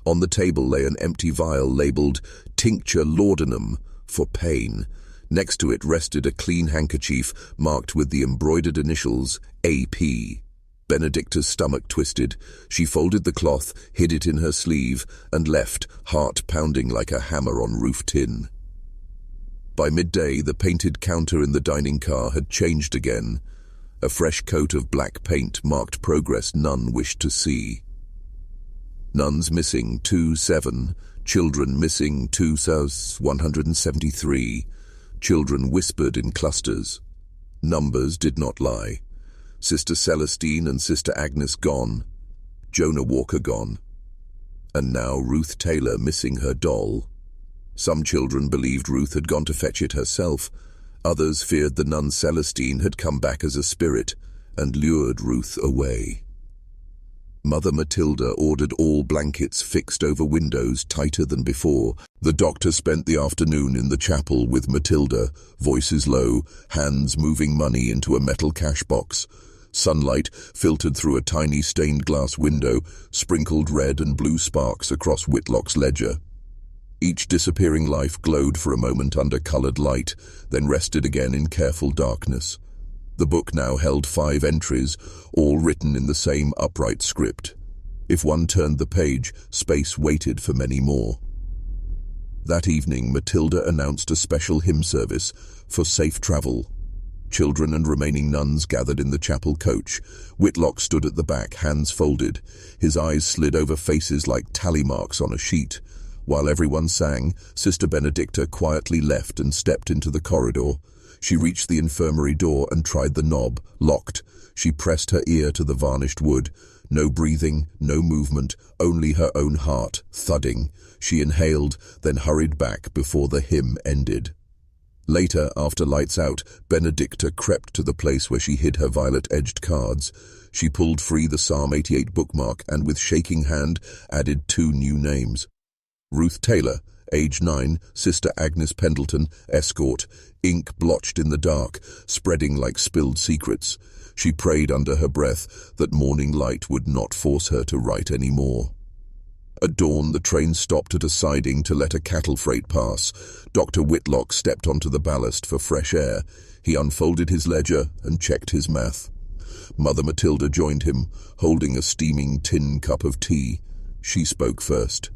[SPEAKER 1] On the table lay an empty vial labeled Tincture Laudanum for pain. Next to it rested a clean handkerchief marked with the embroidered initials AP. Benedicta's stomach twisted. She folded the cloth, hid it in her sleeve, and left, heart pounding like a hammer on roof tin. By midday, the painted counter in the dining car had changed again. A fresh coat of black paint marked progress none wished to see. Nuns missing 27, children missing 2,173. Children whispered in clusters. Numbers did not lie. Sister Celestine and Sister Agnes gone. Jonah Walker gone. And now Ruth Taylor missing her doll. Some children believed Ruth had gone to fetch it herself. Others feared the nun Celestine had come back as a spirit and lured Ruth away. Mother Matilda ordered all blankets fixed over windows tighter than before. The doctor spent the afternoon in the chapel with Matilda, voices low, hands moving money into a metal cash box. Sunlight filtered through a tiny stained glass window, sprinkled red and blue sparks across Whitlock's ledger. Each disappearing life glowed for a moment under colored light, then rested again in careful darkness. The book now held 5 entries, all written in the same upright script. If one turned the page, space waited for many more. That evening, Matilda announced a special hymn service for safe travel. Children and remaining nuns gathered in the chapel coach. Whitlock stood at the back, hands folded. His eyes slid over faces like tally marks on a sheet. While everyone sang, Sister Benedicta quietly left and stepped into the corridor. She reached the infirmary door and tried the knob, locked. She pressed her ear to the varnished wood. No breathing, no movement, only her own heart, thudding. She inhaled, then hurried back before the hymn ended. Later, after lights out, Benedicta crept to the place where she hid her violet-edged cards. She pulled free the Psalm 88 bookmark and with shaking hand added 2 new names. Ruth Taylor, age 9, Sister Agnes Pendleton, escort, ink blotched in the dark, spreading like spilled secrets. She prayed under her breath that morning light would not force her to write any more. At dawn, the train stopped at a siding to let a cattle freight pass. Dr. Whitlock stepped onto the ballast for fresh air. He unfolded his ledger and checked his math. Mother Matilda joined him, holding a steaming tin cup of tea. She spoke first.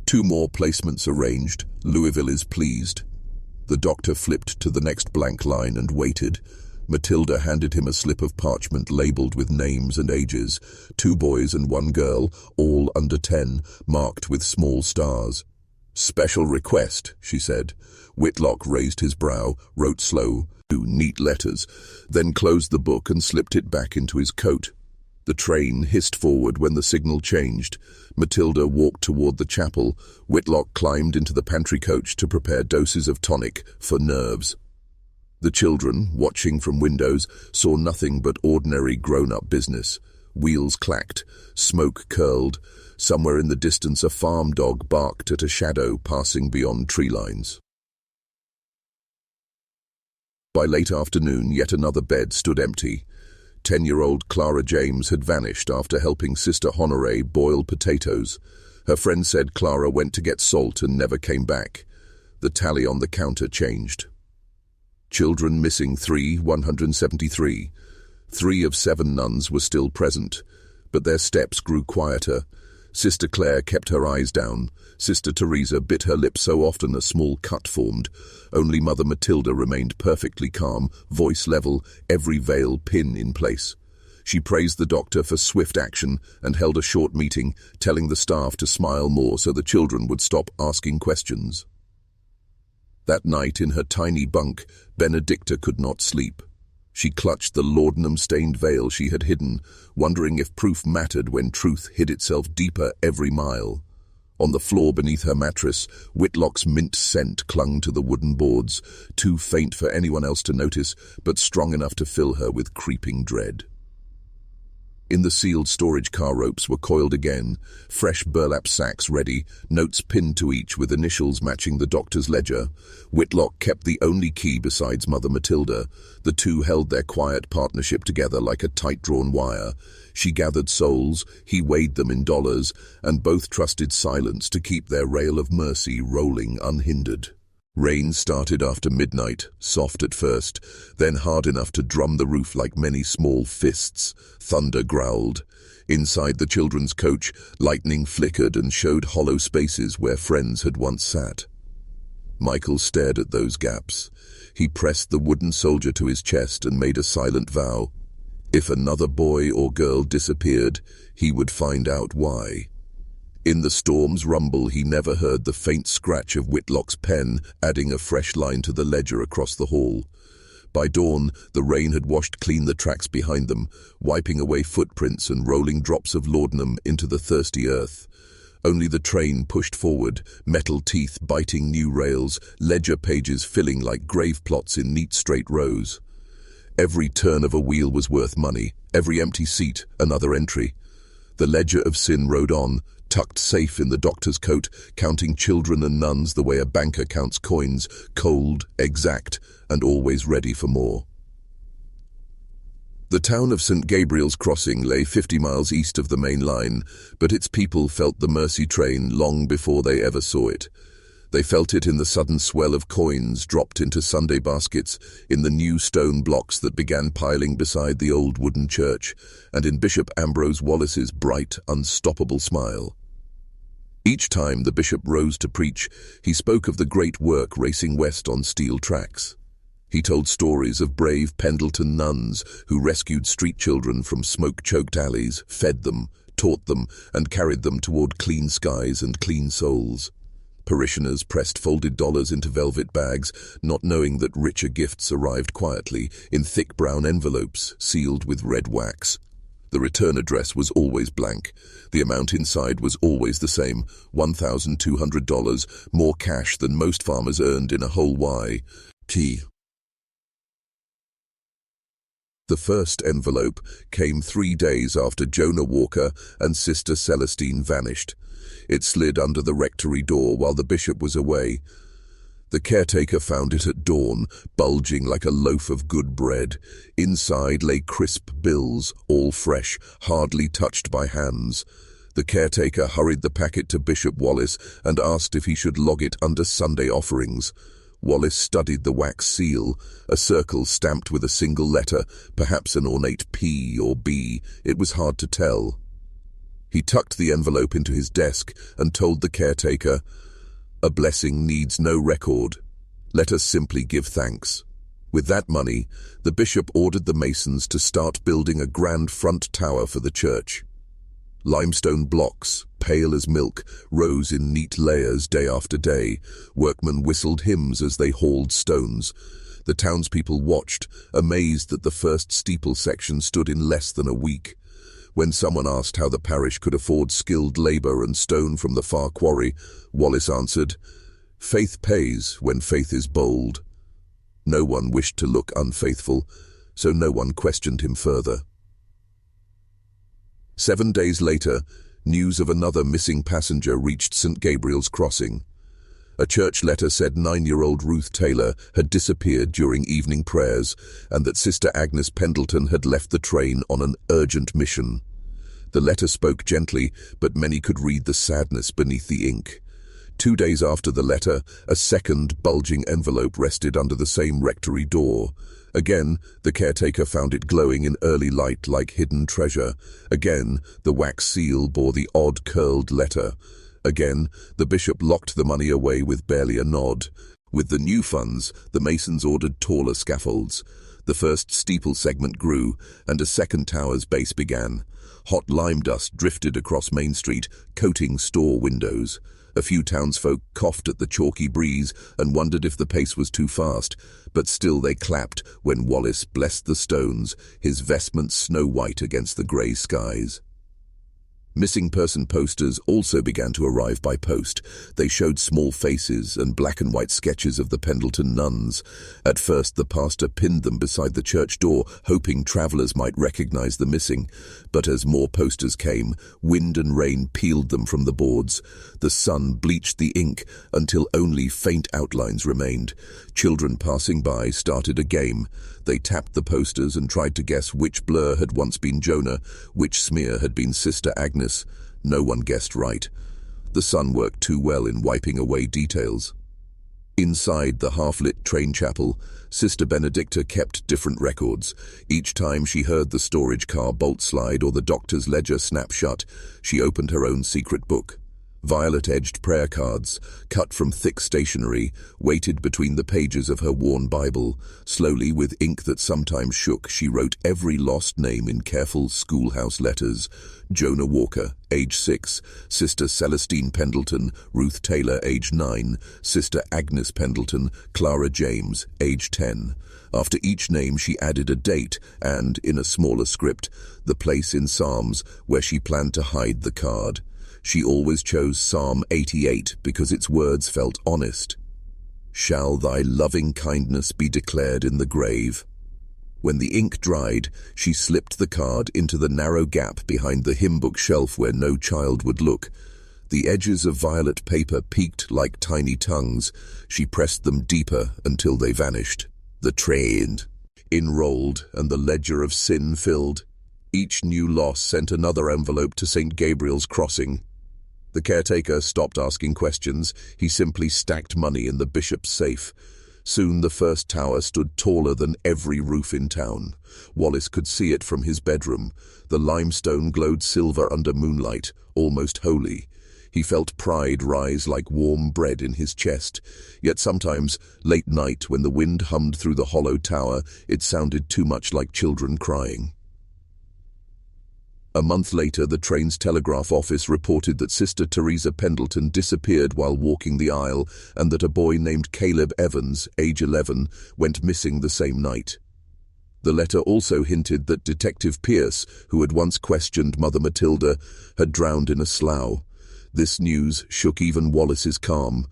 [SPEAKER 1] 2 more placements arranged. Louisville is pleased. The doctor flipped to the next blank line and waited. Matilda handed him a slip of parchment labelled with names and ages, 2 boys and 1 girl, all under 10, marked with small stars. "Special request," she said. Whitlock raised his brow, wrote slow, 2 neat letters, then closed the book and slipped it back into his coat. The train hissed forward when the signal changed. Matilda walked toward the chapel. Whitlock climbed into the pantry coach to prepare doses of tonic for nerves. The children, watching from windows, saw nothing but ordinary grown-up business. Wheels clacked, smoke curled. Somewhere in the distance a farm dog barked at a shadow passing beyond tree lines. By late afternoon, yet another bed stood empty. 10-year-old Clara James had vanished after helping Sister Honoré boil potatoes. Her friend said Clara went to get salt and never came back. The tally on the counter changed. Children missing 173. 3 of 7 nuns were still present, but their steps grew quieter. Sister Claire kept her eyes down. Sister Teresa bit her lip so often a small cut formed. Only Mother Matilda remained perfectly calm, voice level, every veil pin in place. She praised the doctor for swift action and held a short meeting, telling the staff to smile more so the children would stop asking questions. That night in her tiny bunk, Benedicta could not sleep. She clutched the laudanum-stained veil she had hidden, wondering if proof mattered when truth hid itself deeper every mile. On the floor beneath her mattress, Whitlock's mint scent clung to the wooden boards, too faint for anyone else to notice, but strong enough to fill her with creeping dread. In the sealed storage car ropes were coiled again, fresh burlap sacks ready, notes pinned to each with initials matching the doctor's ledger. Whitlock kept the only key besides Mother Matilda. The two held their quiet partnership together like a tight-drawn wire. She gathered souls, he weighed them in dollars, and both trusted silence to keep their rail of mercy rolling unhindered. Rain started after midnight, soft at first, then hard enough to drum the roof like many small fists. Thunder growled. Inside the children's coach, lightning flickered and showed hollow spaces where friends had once sat. Michael stared at those gaps. He pressed the wooden soldier to his chest and made a silent vow. If another boy or girl disappeared, he would find out why. In the storm's rumble, he never heard the faint scratch of Whitlock's pen, adding a fresh line to the ledger across the hall. By dawn, the rain had washed clean the tracks behind them, wiping away footprints and rolling drops of laudanum into the thirsty earth. Only the train pushed forward, metal teeth biting new rails, ledger pages filling like grave plots in neat straight rows. Every turn of a wheel was worth money, every empty seat another entry. The ledger of sin rode on, tucked safe in the doctor's coat, counting children and nuns the way a banker counts coins, cold, exact, and always ready for more. The town of St. Gabriel's Crossing lay 50 miles east of the main line, but its people felt the mercy train long before they ever saw it. They felt it in the sudden swell of coins dropped into Sunday baskets, in the new stone blocks that began piling beside the old wooden church, and in Bishop Ambrose Wallace's bright, unstoppable smile. Each time the bishop rose to preach, he spoke of the great work racing west on steel tracks. He told stories of brave Pendleton nuns who rescued street children from smoke-choked alleys, fed them, taught them, and carried them toward clean skies and clean souls. Parishioners pressed folded dollars into velvet bags, not knowing that richer gifts arrived quietly, in thick brown envelopes, sealed with red wax. The return address was always blank. The amount inside was always the same, $1,200, more cash than most farmers earned in a whole Y.T. The first envelope came 3 days after Jonah Walker and Sister Celestine vanished. It slid under the rectory door while the bishop was away. The caretaker found it at dawn, bulging like a loaf of good bread. Inside lay crisp bills, all fresh, hardly touched by hands. The caretaker hurried the packet to Bishop Wallace and asked if he should log it under Sunday offerings. Wallace studied the wax seal, a circle stamped with a single letter, perhaps an ornate P or B. It was hard to tell. He tucked the envelope into his desk and told the caretaker, "A blessing needs no record. Let us simply give thanks." With that money, the bishop ordered the masons to start building a grand front tower for the church. Limestone blocks, pale as milk, rose in neat layers day after day. Workmen whistled hymns as they hauled stones. The townspeople watched, amazed that the first steeple section stood in less than a week. When someone asked how the parish could afford skilled labor and stone from the far quarry, Wallace answered, "Faith pays when faith is bold." No one wished to look unfaithful, so no one questioned him further. 7 days later, news of another missing passenger reached St. Gabriel's Crossing. A church letter said 9-year-old Ruth Taylor had disappeared during evening prayers and that Sister Agnes Pendleton had left the train on an urgent mission. The letter spoke gently, but many could read the sadness beneath the ink. 2 days after the letter, a second bulging envelope rested under the same rectory door. Again, the caretaker found it glowing in early light like hidden treasure. Again, the wax seal bore the odd curled letter. Again, the bishop locked the money away with barely a nod. With the new funds, the masons ordered taller scaffolds. The first steeple segment grew, and a second tower's base began. Hot lime dust drifted across Main Street, coating store windows. A few townsfolk coughed at the chalky breeze and wondered if the pace was too fast, but still they clapped when Wallace blessed the stones, his vestments snow-white against the grey skies. Missing person posters also began to arrive by post. They showed small faces and black and white sketches of the Pendleton nuns. At first, the pastor pinned them beside the church door, hoping travellers might recognize the missing. But as more posters came, wind and rain peeled them from the boards. The sun bleached the ink until only faint outlines remained. Children passing by started a game. They tapped the posters and tried to guess which blur had once been Jonah, which smear had been Sister Agnes. No one guessed right. The sun worked too well in wiping away details. Inside the half-lit train chapel, Sister Benedicta kept different records. Each time she heard the storage car bolt slide or the doctor's ledger snap shut, she opened her own secret book. Violet-edged prayer cards, cut from thick stationery, waited between the pages of her worn Bible. Slowly, with ink that sometimes shook, she wrote every lost name in careful schoolhouse letters. Jonah Walker, age 6, Sister Celestine Pendleton, Ruth Taylor, age 9, Sister Agnes Pendleton, Clara James, age 10. After each name she added a date and, in a smaller script, the place in Psalms where she planned to hide the card. She always chose Psalm 88 because its words felt honest. "Shall thy loving kindness be declared in the grave?" When the ink dried, she slipped the card into the narrow gap behind the hymn book shelf where no child would look. The edges of violet paper peaked like tiny tongues. She pressed them deeper until they vanished. The train enrolled and the ledger of sin filled. Each new loss sent another envelope to St. Gabriel's Crossing. The caretaker stopped asking questions. He simply stacked money in the bishop's safe. Soon the first tower stood taller than every roof in town. Wallace could see it from his bedroom. The limestone glowed silver under moonlight, almost holy. He felt pride rise like warm bread in his chest. Yet sometimes, late night, when the wind hummed through the hollow tower, it sounded too much like children crying. A month later, the train's telegraph office reported that Sister Teresa Pendleton disappeared while walking the aisle and that a boy named Caleb Evans, age 11, went missing the same night. The letter also hinted that Detective Pierce, who had once questioned Mother Matilda, had drowned in a slough. This news shook even Wallace's calm.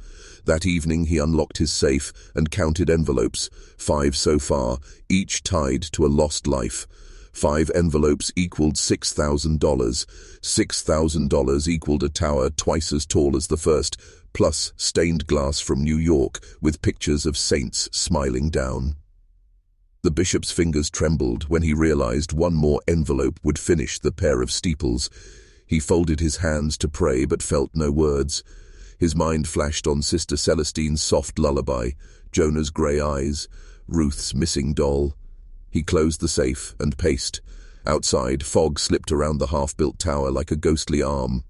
[SPEAKER 1] That evening he unlocked his safe and counted envelopes, 5 so far, each tied to a lost life. 5 envelopes equaled $6,000. $6,000 equaled a tower twice as tall as the first, plus stained glass from New York with pictures of saints smiling down. The bishop's fingers trembled when he realized one more envelope would finish the pair of steeples. He folded his hands to pray but felt no words. His mind flashed on Sister Celestine's soft lullaby, Jonah's grey eyes, Ruth's missing doll. He closed the safe and paced. Outside, fog slipped around the half-built tower like a ghostly arm.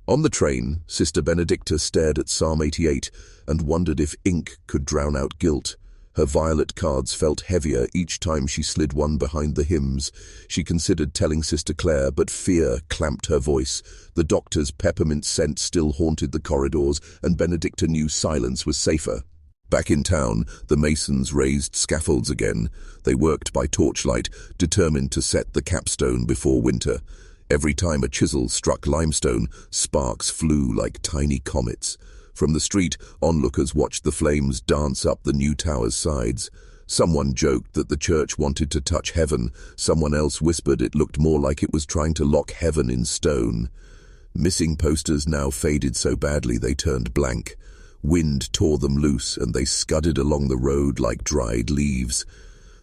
[SPEAKER 1] On the train, Sister Benedicta stared at Psalm 88 and wondered if ink could drown out guilt. Her violet cards felt heavier each time she slid one behind the hymns. She considered telling Sister Claire, but fear clamped her voice. The doctor's peppermint scent still haunted the corridors, and Benedicta knew silence was safer. Back in town, the masons raised scaffolds again. They worked by torchlight, determined to set the capstone before winter. Every time a chisel struck limestone, sparks flew like tiny comets. From the street, onlookers watched the flames dance up the new tower's sides. Someone joked that the church wanted to touch heaven. Someone else whispered it looked more like it was trying to lock heaven in stone. Missing posters now faded so badly they turned blank. Wind tore them loose, and they scudded along the road like dried leaves.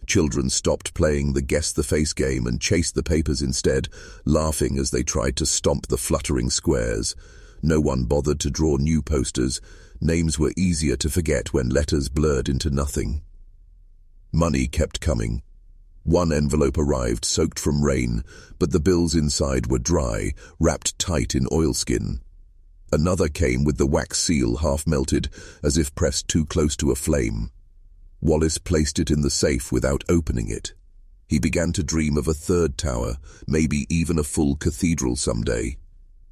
[SPEAKER 1] Children stopped playing the Guess the Face game and chased the papers instead, laughing as they tried to stomp the fluttering squares. No one bothered to draw new posters. Names were easier to forget when letters blurred into nothing. Money kept coming. One envelope arrived soaked from rain, but the bills inside were dry, wrapped tight in oilskin. Another came with the wax seal half melted, as if pressed too close to a flame. Wallace placed it in the safe without opening it. He began to dream of a third tower, maybe even a full cathedral someday.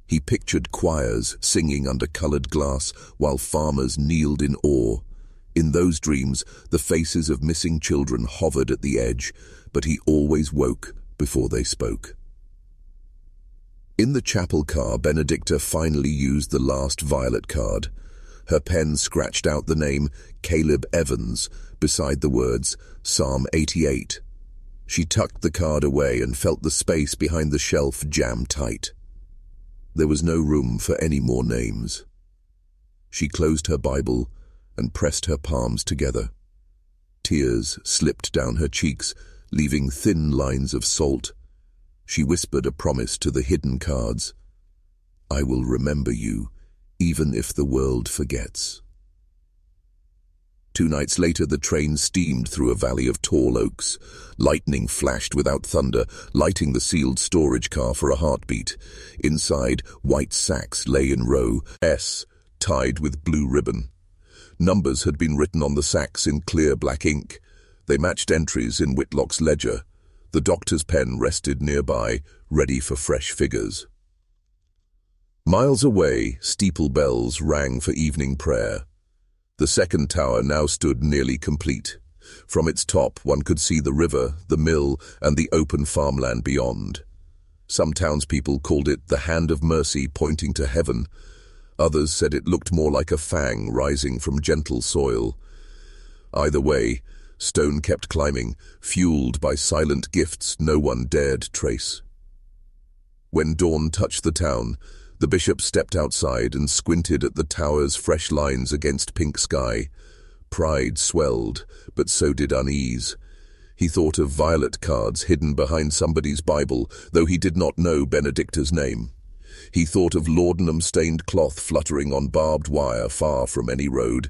[SPEAKER 1] He pictured choirs singing under colored glass while farmers kneeled in awe. In those dreams, the faces of missing children hovered at the edge, but he always woke before they spoke. In the chapel car, Benedicta finally used the last violet card. Her pen scratched out the name Caleb Evans beside the words Psalm 88. She tucked the card away and felt the space behind the shelf jam tight. There was no room for any more names. She closed her Bible and pressed her palms together. Tears slipped down her cheeks, leaving thin lines of salt. She whispered a promise to the hidden cards. I will remember you, even if the world forgets. 2 nights later, the train steamed through a valley of tall oaks. Lightning flashed without thunder, lighting the sealed storage car for a heartbeat. Inside, white sacks lay in row S, tied with blue ribbon. Numbers had been written on the sacks in clear black ink. They matched entries in Whitlock's ledger. The doctor's pen rested nearby, ready for fresh figures. Miles away, steeple bells rang for evening prayer. The second tower now stood nearly complete. From its top, one could see the river, the mill, and the open farmland beyond. Some townspeople called it the hand of mercy pointing to heaven. Others said it looked more like a fang rising from gentle soil. Either way, stone kept climbing, fueled by silent gifts no one dared trace. When dawn touched the town, the bishop stepped outside and squinted at the tower's fresh lines against pink sky. Pride swelled, but so did unease. He thought of violet cards hidden behind somebody's Bible, though he did not know Benedicta's name. He thought of laudanum-stained cloth fluttering on barbed wire far from any road.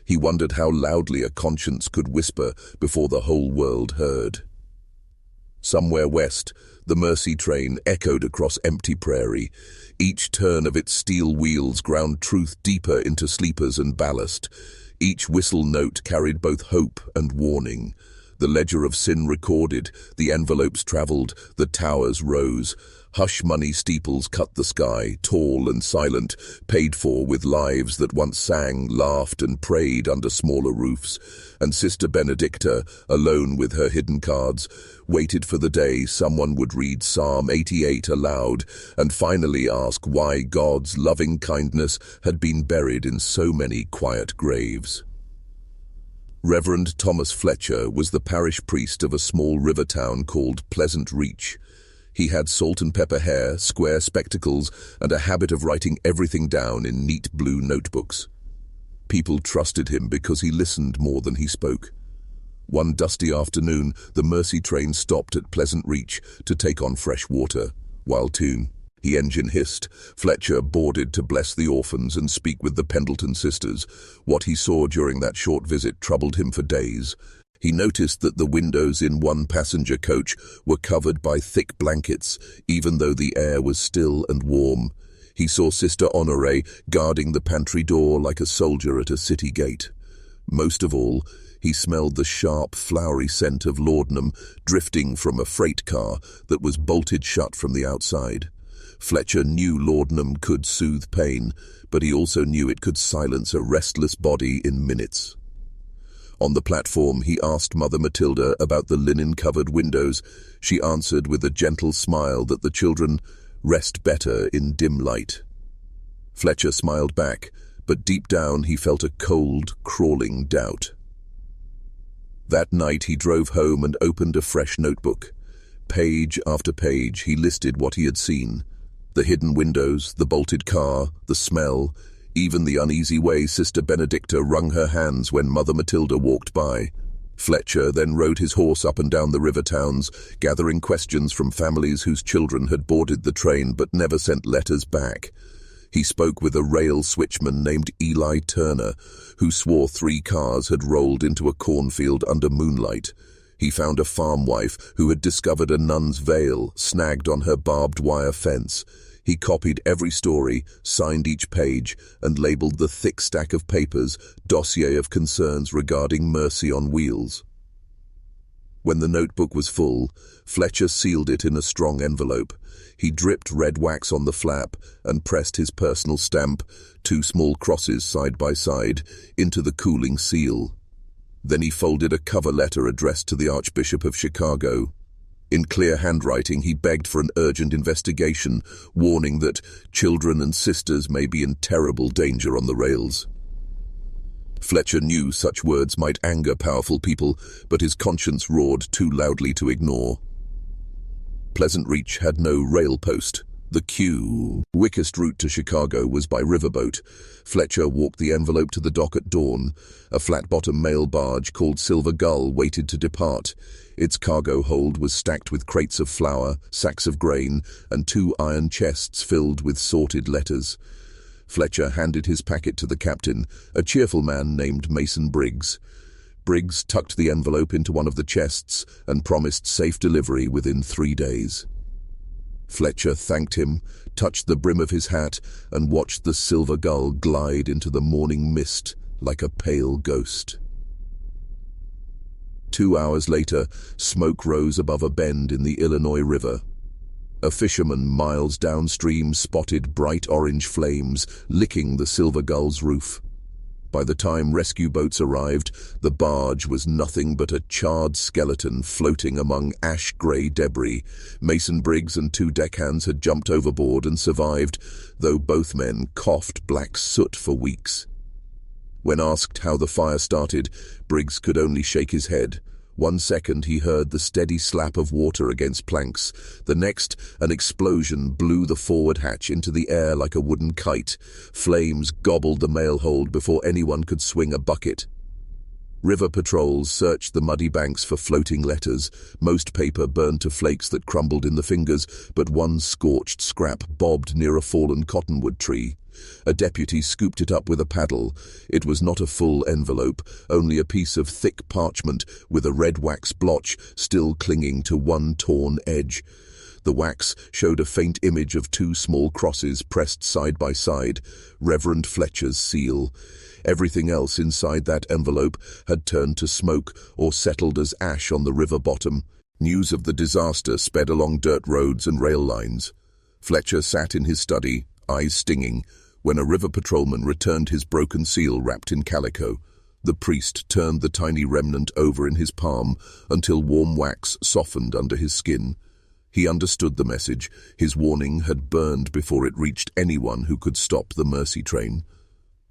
[SPEAKER 1] He wondered how loudly a conscience could whisper before the whole world heard. Somewhere west, the mercy train echoed across empty prairie. Each turn of its steel wheels ground truth deeper into sleepers and ballast. Each whistle note carried both hope and warning. The ledger of sin recorded, the envelopes traveled, the towers rose. Hush money steeples cut the sky, tall and silent, paid for with lives that once sang, laughed and prayed under smaller roofs. And Sister Benedicta, alone with her hidden cards, waited for the day someone would read Psalm 88 aloud and finally ask why God's loving kindness had been buried in so many quiet graves. Reverend Thomas Fletcher was the parish priest of a small river town called Pleasant Reach. He had salt and pepper hair, square spectacles, and a habit of writing everything down in neat blue notebooks. People trusted him because he listened more than he spoke. One dusty afternoon, the mercy train stopped at Pleasant Reach to take on fresh water. While the engine hissed, Fletcher boarded to bless the orphans and speak with the Pendleton sisters. What he saw during that short visit troubled him for days. He noticed that the windows in one passenger coach were covered by thick blankets, even though the air was still and warm. He saw Sister Honoré guarding the pantry door like a soldier at a city gate. Most of all, he smelled the sharp, flowery scent of laudanum drifting from a freight car that was bolted shut from the outside. Fletcher knew laudanum could soothe pain, but he also knew it could silence a restless body in minutes. On the platform, he asked Mother Matilda about the linen-covered windows. She answered with a gentle smile that the children rest better in dim light. Fletcher smiled back, but deep down he felt a cold, crawling doubt. That night he drove home and opened a fresh notebook. Page after page he listed what he had seen. The hidden windows, the bolted car, the smell, even the uneasy way Sister Benedicta wrung her hands when Mother Matilda walked by. Fletcher then rode his horse up and down the river towns, gathering questions from families whose children had boarded the train but never sent letters back. He spoke with a rail switchman named Eli Turner, who swore 3 cars had rolled into a cornfield under moonlight. He found a farm wife who had discovered a nun's veil snagged on her barbed wire fence. He copied every story, signed each page, and labeled the thick stack of papers dossier of concerns regarding mercy on wheels. When the notebook was full, Fletcher sealed it in a strong envelope. He dripped red wax on the flap and pressed his personal stamp, 2 small crosses side by side, into the cooling seal. Then he folded a cover letter addressed to the Archbishop of Chicago. In clear handwriting, he begged for an urgent investigation, warning that children and sisters may be in terrible danger on the rails. Fletcher knew such words might anger powerful people, but his conscience roared too loudly to ignore. Pleasant Reach had no rail post. The quickest route to Chicago was by riverboat. Fletcher walked the envelope to the dock at dawn. A flat-bottom mail barge called Silver Gull waited to depart. Its cargo hold was stacked with crates of flour, sacks of grain, and 2 iron chests filled with sorted letters. Fletcher handed his packet to the captain, a cheerful man named Mason Briggs. Briggs tucked the envelope into one of the chests and promised safe delivery within 3 days. Fletcher thanked him, touched the brim of his hat, and watched the Silver Gull glide into the morning mist like a pale ghost. 2 hours later, smoke rose above a bend in the Illinois River. A fisherman miles downstream spotted bright orange flames licking the Silver Gull's roof. By the time rescue boats arrived, the barge was nothing but a charred skeleton floating among ash-grey debris. Mason Briggs and 2 deckhands had jumped overboard and survived, though both men coughed black soot for weeks. When asked how the fire started, Briggs could only shake his head. 1 second he heard the steady slap of water against planks. The next, an explosion blew the forward hatch into the air like a wooden kite. Flames gobbled the mail hold before anyone could swing a bucket. River patrols searched the muddy banks for floating letters. Most paper burned to flakes that crumbled in the fingers, but 1 scorched scrap bobbed near a fallen cottonwood tree. A deputy scooped it up with a paddle. It was not a full envelope, only a piece of thick parchment with a red wax blotch still clinging to 1 torn edge. The wax showed a faint image of 2 small crosses pressed side by side, Reverend Fletcher's seal. Everything else inside that envelope had turned to smoke or settled as ash on the river bottom. News of the disaster sped along dirt roads and rail lines. Fletcher sat in his study, eyes stinging, when a river patrolman returned his broken seal wrapped in calico. The priest turned the tiny remnant over in his palm until warm wax softened under his skin. He understood the message. His warning had burned before it reached anyone who could stop the mercy train.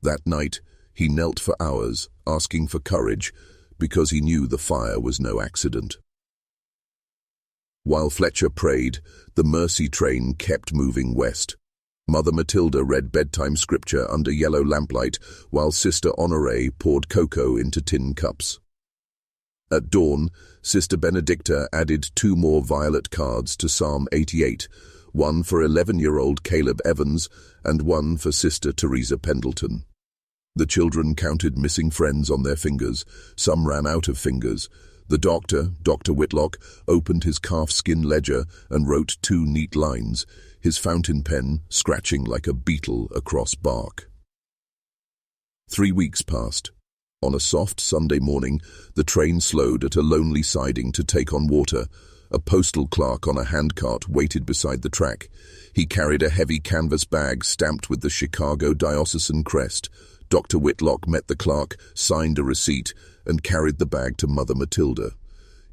[SPEAKER 1] That night, he knelt for hours, asking for courage, because he knew the fire was no accident. While Fletcher prayed, the mercy train kept moving west. Mother Matilda read bedtime scripture under yellow lamplight, while Sister Honoré poured cocoa into tin cups. At dawn, Sister Benedicta added 2 more violet cards to Psalm 88, one for 11-year-old Caleb Evans and one for Sister Teresa Pendleton. The children counted missing friends on their fingers. Some ran out of fingers. The doctor, Dr. Whitlock, opened his calfskin ledger and wrote 2 neat lines, his fountain pen scratching like a beetle across bark. 3 weeks passed. On a soft Sunday morning, the train slowed at a lonely siding to take on water. A postal clerk on a handcart waited beside the track. He carried a heavy canvas bag stamped with the Chicago diocesan crest. Dr. Whitlock met the clerk, signed a receipt, and carried the bag to Mother Matilda.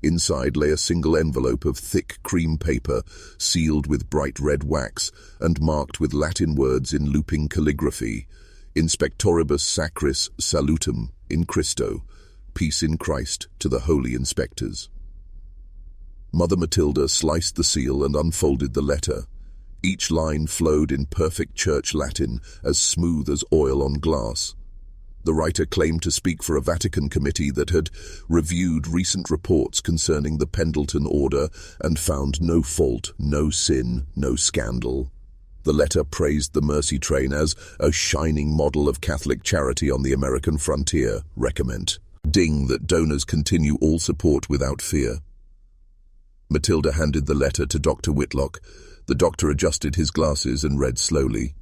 [SPEAKER 1] Inside lay a single envelope of thick cream paper, sealed with bright red wax, and marked with Latin words in looping calligraphy. Inspectoribus Sacris Salutum in Christo, peace in Christ to the holy inspectors. Mother Matilda sliced the seal and unfolded the letter. Each line flowed in perfect church Latin, as smooth as oil on glass. The writer claimed to speak for a Vatican committee that had reviewed recent reports concerning the Pendleton order and found no fault, no sin, no scandal. The letter praised the Mercy Train as a shining model of Catholic charity on the American frontier, recommending that donors continue all support without fear. Matilda handed the letter to Dr. Whitlock. The doctor adjusted his glasses and read slowly.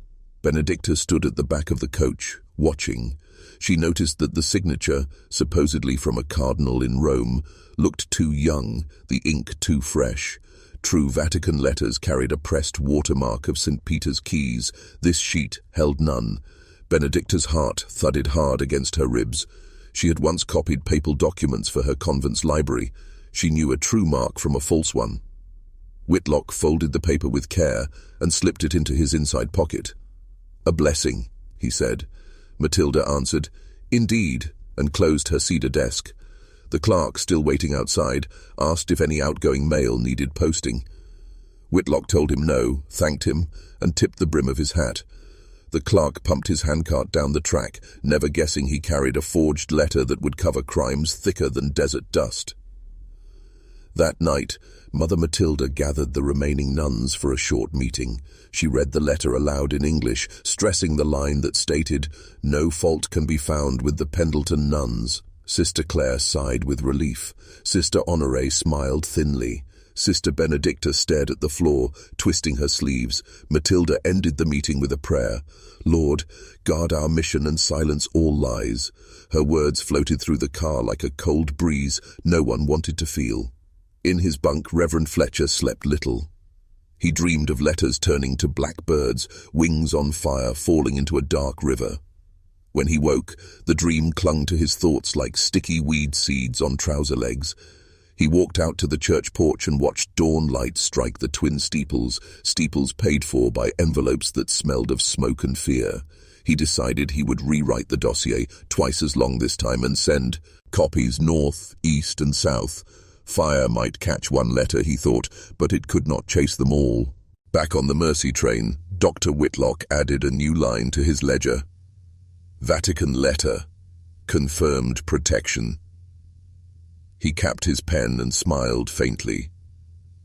[SPEAKER 1] Benedicta stood at the back of the coach, watching. She noticed that the signature, supposedly from a cardinal in Rome, looked too young, the ink too fresh. True Vatican letters carried a pressed watermark of St. Peter's keys. This sheet held none. Benedicta's heart thudded hard against her ribs. She had once copied papal documents for her convent's library. She knew a true mark from a false one. Whitlock folded the paper with care and slipped it into his inside pocket. "A blessing," he said. Matilda answered, "Indeed," and closed her cedar desk. The clerk, still waiting outside, asked if any outgoing mail needed posting. Whitlock told him no, thanked him, and tipped the brim of his hat. The clerk pumped his handcart down the track, never guessing he carried a forged letter that would cover crimes thicker than desert dust. That night, Mother Matilda gathered the remaining nuns for a short meeting. She read the letter aloud in English, stressing the line that stated, "No fault can be found with the Pendleton nuns." Sister Clare sighed with relief. Sister Honoré smiled thinly. Sister Benedicta stared at the floor, twisting her sleeves. Matilda ended the meeting with a prayer. "Lord, guard our mission and silence all lies." Her words floated through the car like a cold breeze no one wanted to feel. In his bunk, Reverend Fletcher slept little. He dreamed of letters turning to black birds, wings on fire, falling into a dark river. When he woke, the dream clung to his thoughts like sticky weed seeds on trouser legs. He walked out to the church porch and watched dawn light strike the twin steeples, steeples paid for by envelopes that smelled of smoke and fear. He decided he would rewrite the dossier, twice as long this time, and send copies north, east, and south. Fire might catch one letter, he thought, but it could not chase them all. Back on the Mercy Train, Dr. Whitlock added a new line to his ledger. Vatican letter. Confirmed protection. He capped his pen and smiled faintly.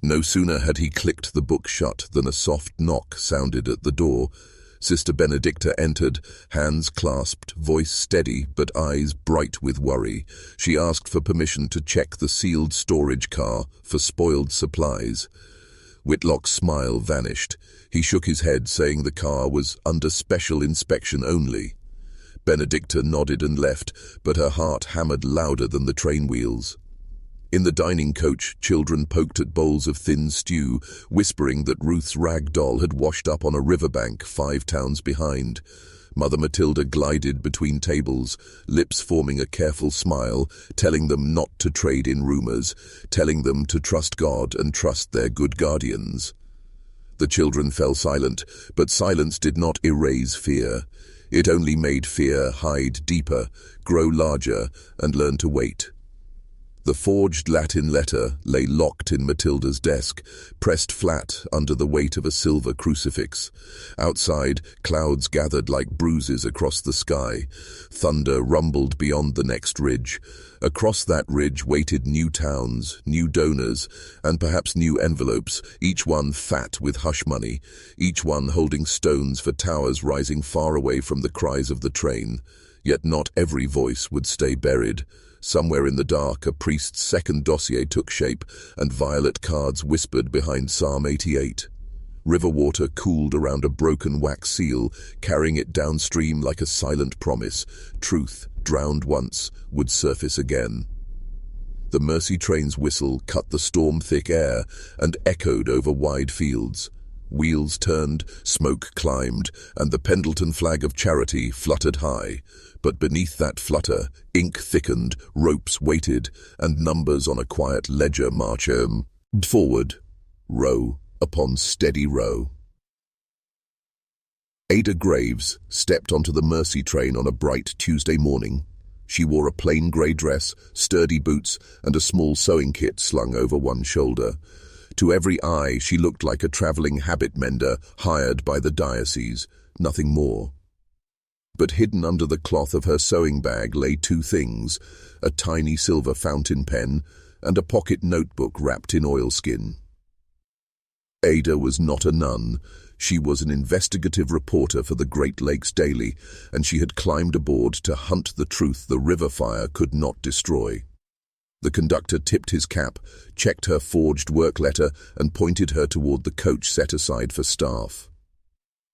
[SPEAKER 1] No sooner had he clicked the book shut than a soft knock sounded at the door. Sister Benedicta entered, hands clasped, voice steady, but eyes bright with worry. She asked for permission to check the sealed storage car for spoiled supplies. Whitlock's smile vanished. He shook his head, saying the car was under special inspection only. Benedicta nodded and left, but her heart hammered louder than the train wheels. In the dining coach, children poked at bowls of thin stew, whispering that Ruth's rag doll had washed up on a riverbank 5 towns behind. Mother Matilda glided between tables, lips forming a careful smile, telling them not to trade in rumors, telling them to trust God and trust their good guardians. The children fell silent, but silence did not erase fear. It only made fear hide deeper, grow larger, and learn to wait. The forged Latin letter lay locked in Matilda's desk, pressed flat under the weight of a silver crucifix. Outside, clouds gathered like bruises across the sky. Thunder rumbled beyond the next ridge. Across that ridge waited new towns, new donors, and perhaps new envelopes, each one fat with hush money, each one holding stones for towers rising far away from the cries of the train. Yet not every voice would stay buried. Somewhere in the dark, a priest's second dossier took shape, and violet cards whispered behind Psalm 88. River water cooled around a broken wax seal, carrying it downstream like a silent promise. Truth drowned once, would surface again. The Mercy train's whistle cut the storm-thick air and echoed over wide fields. Wheels turned, smoke climbed, and the Pendleton flag of charity fluttered high. But beneath that flutter, ink thickened, ropes waited, and numbers on a quiet ledger march forward, row upon steady row. Ada Graves stepped onto the Mercy train on a bright Tuesday morning. She wore a plain grey dress, sturdy boots, and a small sewing kit slung over one shoulder. To every eye, she looked like a travelling habit mender hired by the diocese, nothing more. But hidden under the cloth of her sewing bag lay two things, a tiny silver fountain pen and a pocket notebook wrapped in oilskin. Ada was not a nun. She was an investigative reporter for the Great Lakes Daily, and she had climbed aboard to hunt the truth the river fire could not destroy. The conductor tipped his cap, checked her forged work letter, and pointed her toward the coach set aside for staff.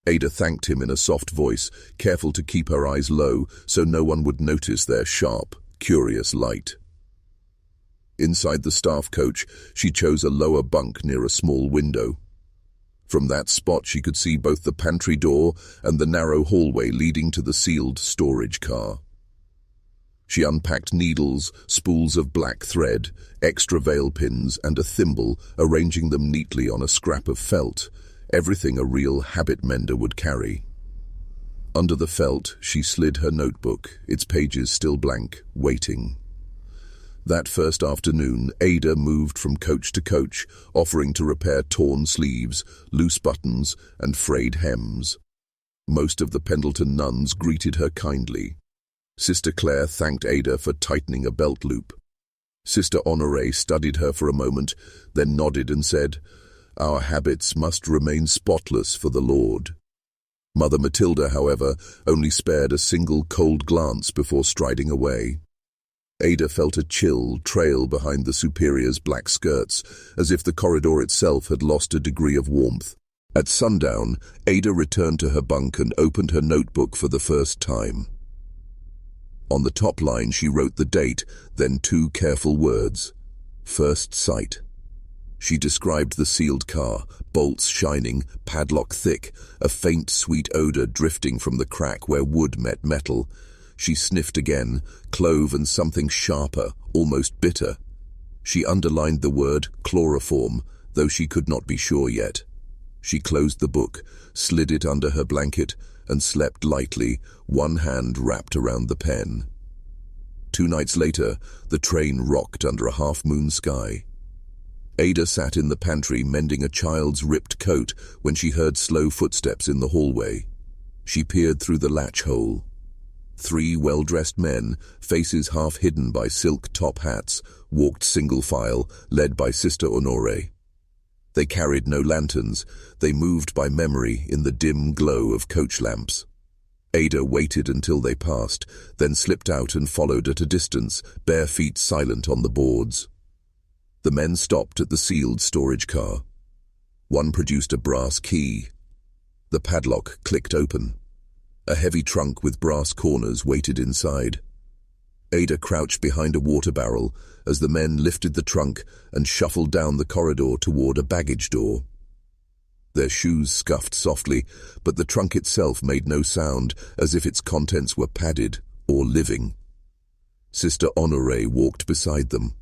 [SPEAKER 1] Ada thanked him in a soft voice, careful to keep her eyes low so no one would notice their sharp, curious light. Inside the staff coach, she chose a lower bunk near a small window. From that spot she could see both the pantry door and the narrow hallway leading to the sealed storage car. She unpacked needles, spools of black thread, extra veil pins, and a thimble, arranging them neatly on a scrap of felt, everything a real habit mender would carry. Under the felt, she slid her notebook, its pages still blank, waiting. That first afternoon, Ada moved from coach to coach, offering to repair torn sleeves, loose buttons, and frayed hems. Most of the Pendleton nuns greeted her kindly. Sister Claire thanked Ada for tightening a belt loop. Sister Honoré studied her for a moment, then nodded and said, "Our habits must remain spotless for the Lord." Mother Matilda, however, only spared a single cold glance before striding away. Ada felt a chill trail behind the superior's black skirts, as if the corridor itself had lost a degree of warmth. At sundown, Ada returned to her bunk and opened her notebook for the first time. On the top line she wrote the date, then two careful words: first sight. She described the sealed car, bolts shining, padlock thick, a faint sweet odor drifting from the crack where wood met metal. She sniffed again, clove and something sharper, almost bitter. She underlined the word chloroform, though she could not be sure yet. She closed the book, slid it under her blanket, and slept lightly, one hand wrapped around the pen. 2 nights later, the train rocked under a half-moon sky. Ada sat in the pantry mending a child's ripped coat when she heard slow footsteps in the hallway. She peered through the latch hole. 3 well-dressed men, faces half hidden by silk top hats, walked single file, led by Sister Honoré. They carried no lanterns. They moved by memory in the dim glow of coach lamps. Ada waited until they passed, then slipped out and followed at a distance, bare feet silent on the boards. The men stopped at the sealed storage car. One produced a brass key. The padlock clicked open. A heavy trunk with brass corners waited inside. Ada crouched behind a water barrel as the men lifted the trunk and shuffled down the corridor toward a baggage door. Their shoes scuffed softly, but the trunk itself made no sound, as if its contents were padded or living. Sister Honoré walked beside them.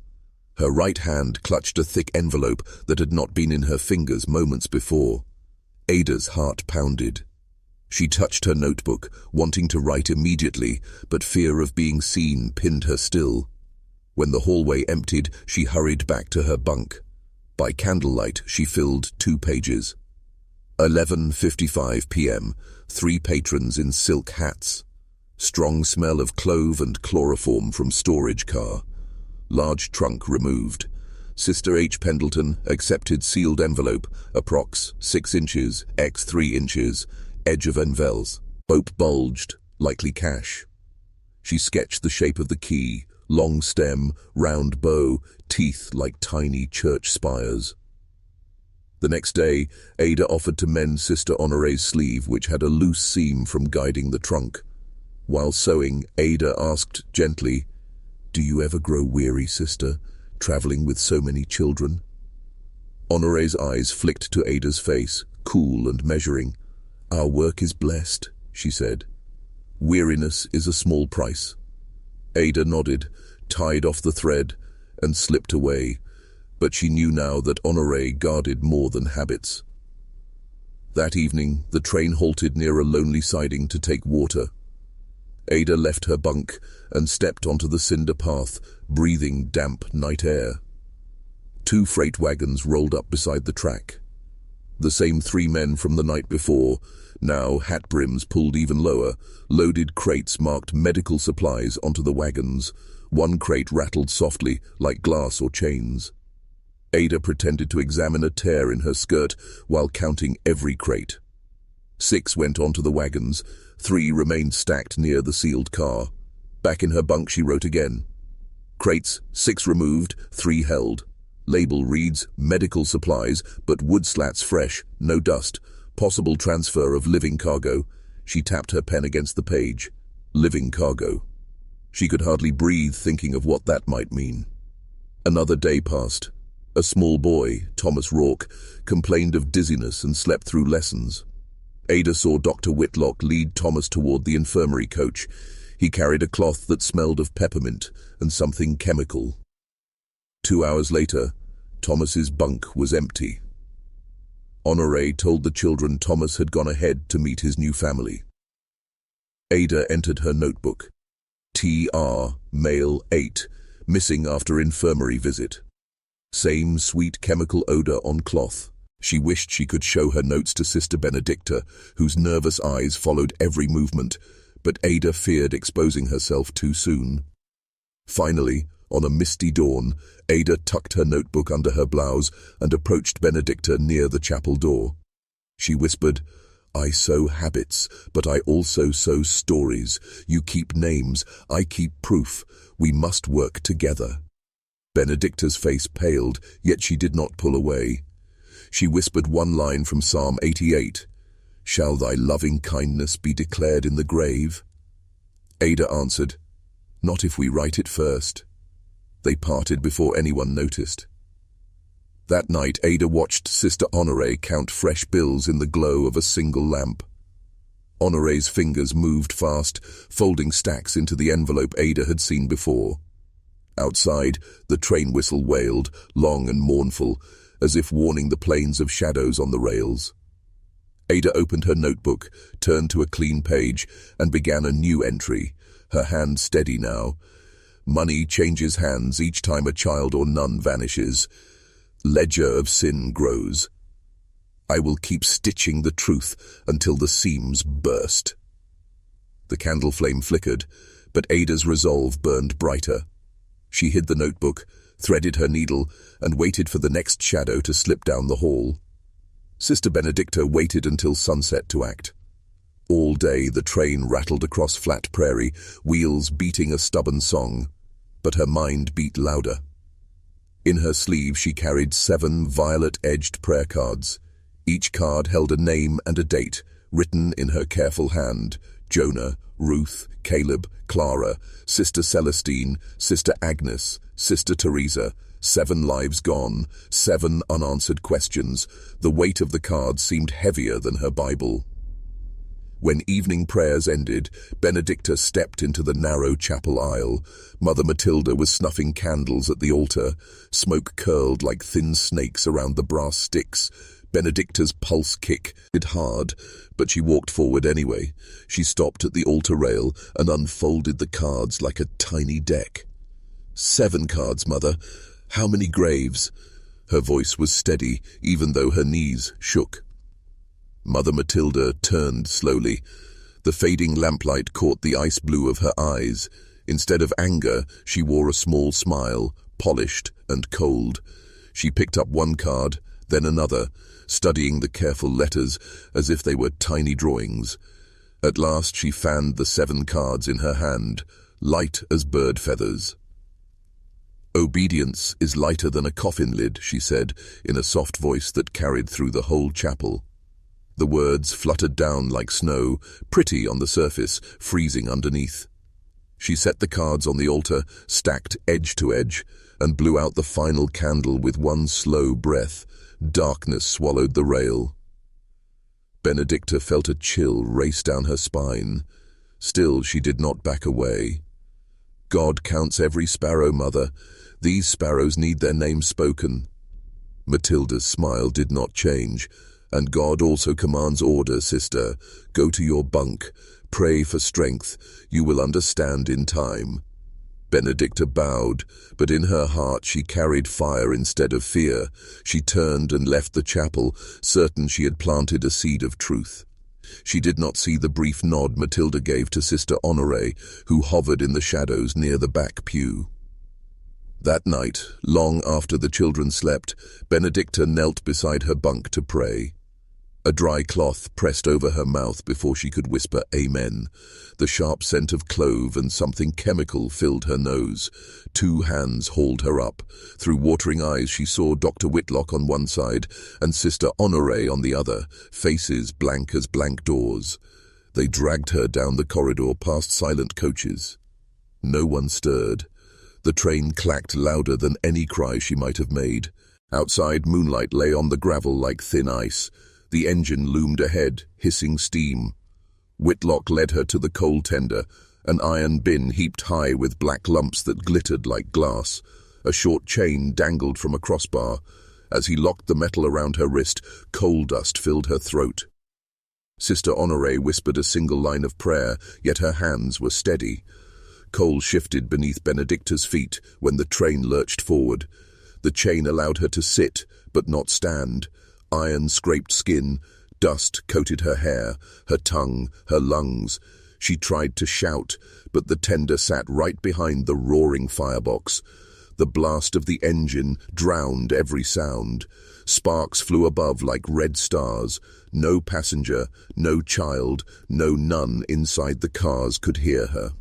[SPEAKER 1] Her right hand clutched a thick envelope that had not been in her fingers moments before. Ada's heart pounded. She touched her notebook, wanting to write immediately, but fear of being seen pinned her still. When the hallway emptied, she hurried back to her bunk. By candlelight, she filled 2 pages. 11:55 p.m., 3 patrons in silk hats. Strong smell of clove and chloroform from storage car. Large trunk removed. Sister H. Pendleton accepted sealed envelope, approx. 6 inches, x 3 inches, edge of envelope. Bope bulged, likely cash. She sketched the shape of the key, long stem, round bow, teeth like tiny church spires. The next day, Ada offered to mend Sister Honoré's sleeve, which had a loose seam from guiding the trunk. While sewing, Ada asked gently, "Do you ever grow weary, sister, traveling with so many children?" Honore's eyes flicked to Ada's face, cool and measuring. "Our work is blessed," she said. "Weariness is a small price." Ada nodded, tied off the thread, and slipped away, but she knew now that Honore guarded more than habits. That evening, the train halted near a lonely siding to take water. Ada left her bunk and stepped onto the cinder path, breathing damp night air. 2 freight wagons rolled up beside the track. The same 3 men from the night before, now hat brims pulled even lower, loaded crates marked medical supplies onto the wagons. 1 crate rattled softly, like glass or chains. Ada pretended to examine a tear in her skirt while counting every crate. 6 went onto the wagons, 3 remained stacked near the sealed car. Back in her bunk she wrote again. Crates, 6 removed, 3 held. Label reads, medical supplies, but wood slats fresh, no dust. Possible transfer of living cargo. She tapped her pen against the page. Living cargo. She could hardly breathe thinking of what that might mean. Another day passed. A small boy, Thomas Rourke, complained of dizziness and slept through lessons. Ada saw Dr. Whitlock lead Thomas toward the infirmary coach. He carried a cloth that smelled of peppermint and something chemical. 2 hours later, Thomas's bunk was empty. Honore told the children Thomas had gone ahead to meet his new family. Ada entered her notebook. Tr, male 8, missing after infirmary visit. Same sweet chemical odor on cloth. She wished she could show her notes to Sister Benedicta, whose nervous eyes followed every movement, but Ada feared exposing herself too soon. Finally, on a misty dawn, Ada tucked her notebook under her blouse and approached Benedicta near the chapel door. She whispered, "I sow habits, but I also sow stories. You keep names, I keep proof. We must work together." Benedicta's face paled, yet she did not pull away. She whispered one line from Psalm 88, "Shall thy loving kindness be declared in the grave?" Ada answered, "Not if we write it first." They parted before anyone noticed. That night, Ada watched Sister Honore count fresh bills in the glow of a single lamp. Honore's fingers moved fast, folding stacks into the envelope Ada had seen before. Outside, the train whistle wailed, long and mournful, as if warning the planes of shadows on the rails. Ada opened her notebook, turned to a clean page, and began a new entry, her hand steady now. Money changes hands each time a child or nun vanishes. Ledger of sin grows. I will keep stitching the truth until the seams burst. The candle flame flickered, but Ada's resolve burned brighter. She hid the notebook, threaded her needle, and waited for the next shadow to slip down the hall. Sister Benedicta waited until sunset to act. All day the train rattled across flat prairie, wheels beating a stubborn song, but her mind beat louder. In her sleeve she carried 7 violet-edged prayer cards. Each card held a name and a date, written in her careful hand: Jonah, Ruth, Caleb, Clara, Sister Celestine, Sister Agnes, Sister Teresa. 7 lives gone, 7 unanswered questions. The weight of the cards seemed heavier than her Bible. When evening prayers ended, Benedicta stepped into the narrow chapel aisle. Mother Matilda was snuffing candles at the altar. Smoke curled like thin snakes around the brass sticks. Benedicta's pulse kicked hard, but she walked forward anyway. She stopped at the altar rail and unfolded the cards like a tiny deck. 7 cards, Mother. How many graves? Her voice was steady, even though her knees shook. Mother Matilda turned slowly. The fading lamplight caught the ice blue of her eyes. Instead of anger, she wore a small smile, polished and cold. She picked up one card, then another, studying the careful letters as if they were tiny drawings. At last she fanned the 7 cards in her hand, light as bird feathers. "Obedience is lighter than a coffin lid," she said, in a soft voice that carried through the whole chapel. The words fluttered down like snow, pretty on the surface, freezing underneath. She set the cards on the altar, stacked edge to edge, and blew out the final candle with one slow breath. Darkness swallowed the rail. Benedicta felt a chill race down her spine. Still, she did not back away. God counts every sparrow, Mother. These sparrows need their names spoken. Matilda's smile did not change. And God also commands order, sister. Go to your bunk. Pray for strength. You will understand in time. Benedicta bowed, but in her heart she carried fire instead of fear. She turned and left the chapel, certain she had planted a seed of truth. She did not see the brief nod Matilda gave to Sister Honoré, who hovered in the shadows near the back pew. That night, long after the children slept, Benedicta knelt beside her bunk to pray. A dry cloth pressed over her mouth before she could whisper Amen. The sharp scent of clove and something chemical filled her nose. 2 hands hauled her up. Through watering eyes she saw Dr. Whitlock on one side and Sister Honoré on the other, faces blank as blank doors. They dragged her down the corridor past silent coaches. No one stirred. The train clacked louder than any cry she might have made. Outside, moonlight lay on the gravel like thin ice. The engine loomed ahead, hissing steam. Whitlock led her to the coal tender, an iron bin heaped high with black lumps that glittered like glass. A short chain dangled from a crossbar. As he locked the metal around her wrist, coal dust filled her throat. Sister Honoré whispered a single line of prayer, yet her hands were steady. Coal shifted beneath Benedicta's feet when the train lurched forward. The chain allowed her to sit, but not stand. Iron scraped skin, dust coated her hair, her tongue, her lungs. She tried to shout, but the tender sat right behind the roaring firebox. The blast of the engine drowned every sound. Sparks flew above like red stars. No passenger, no child, no nun inside the cars could hear her.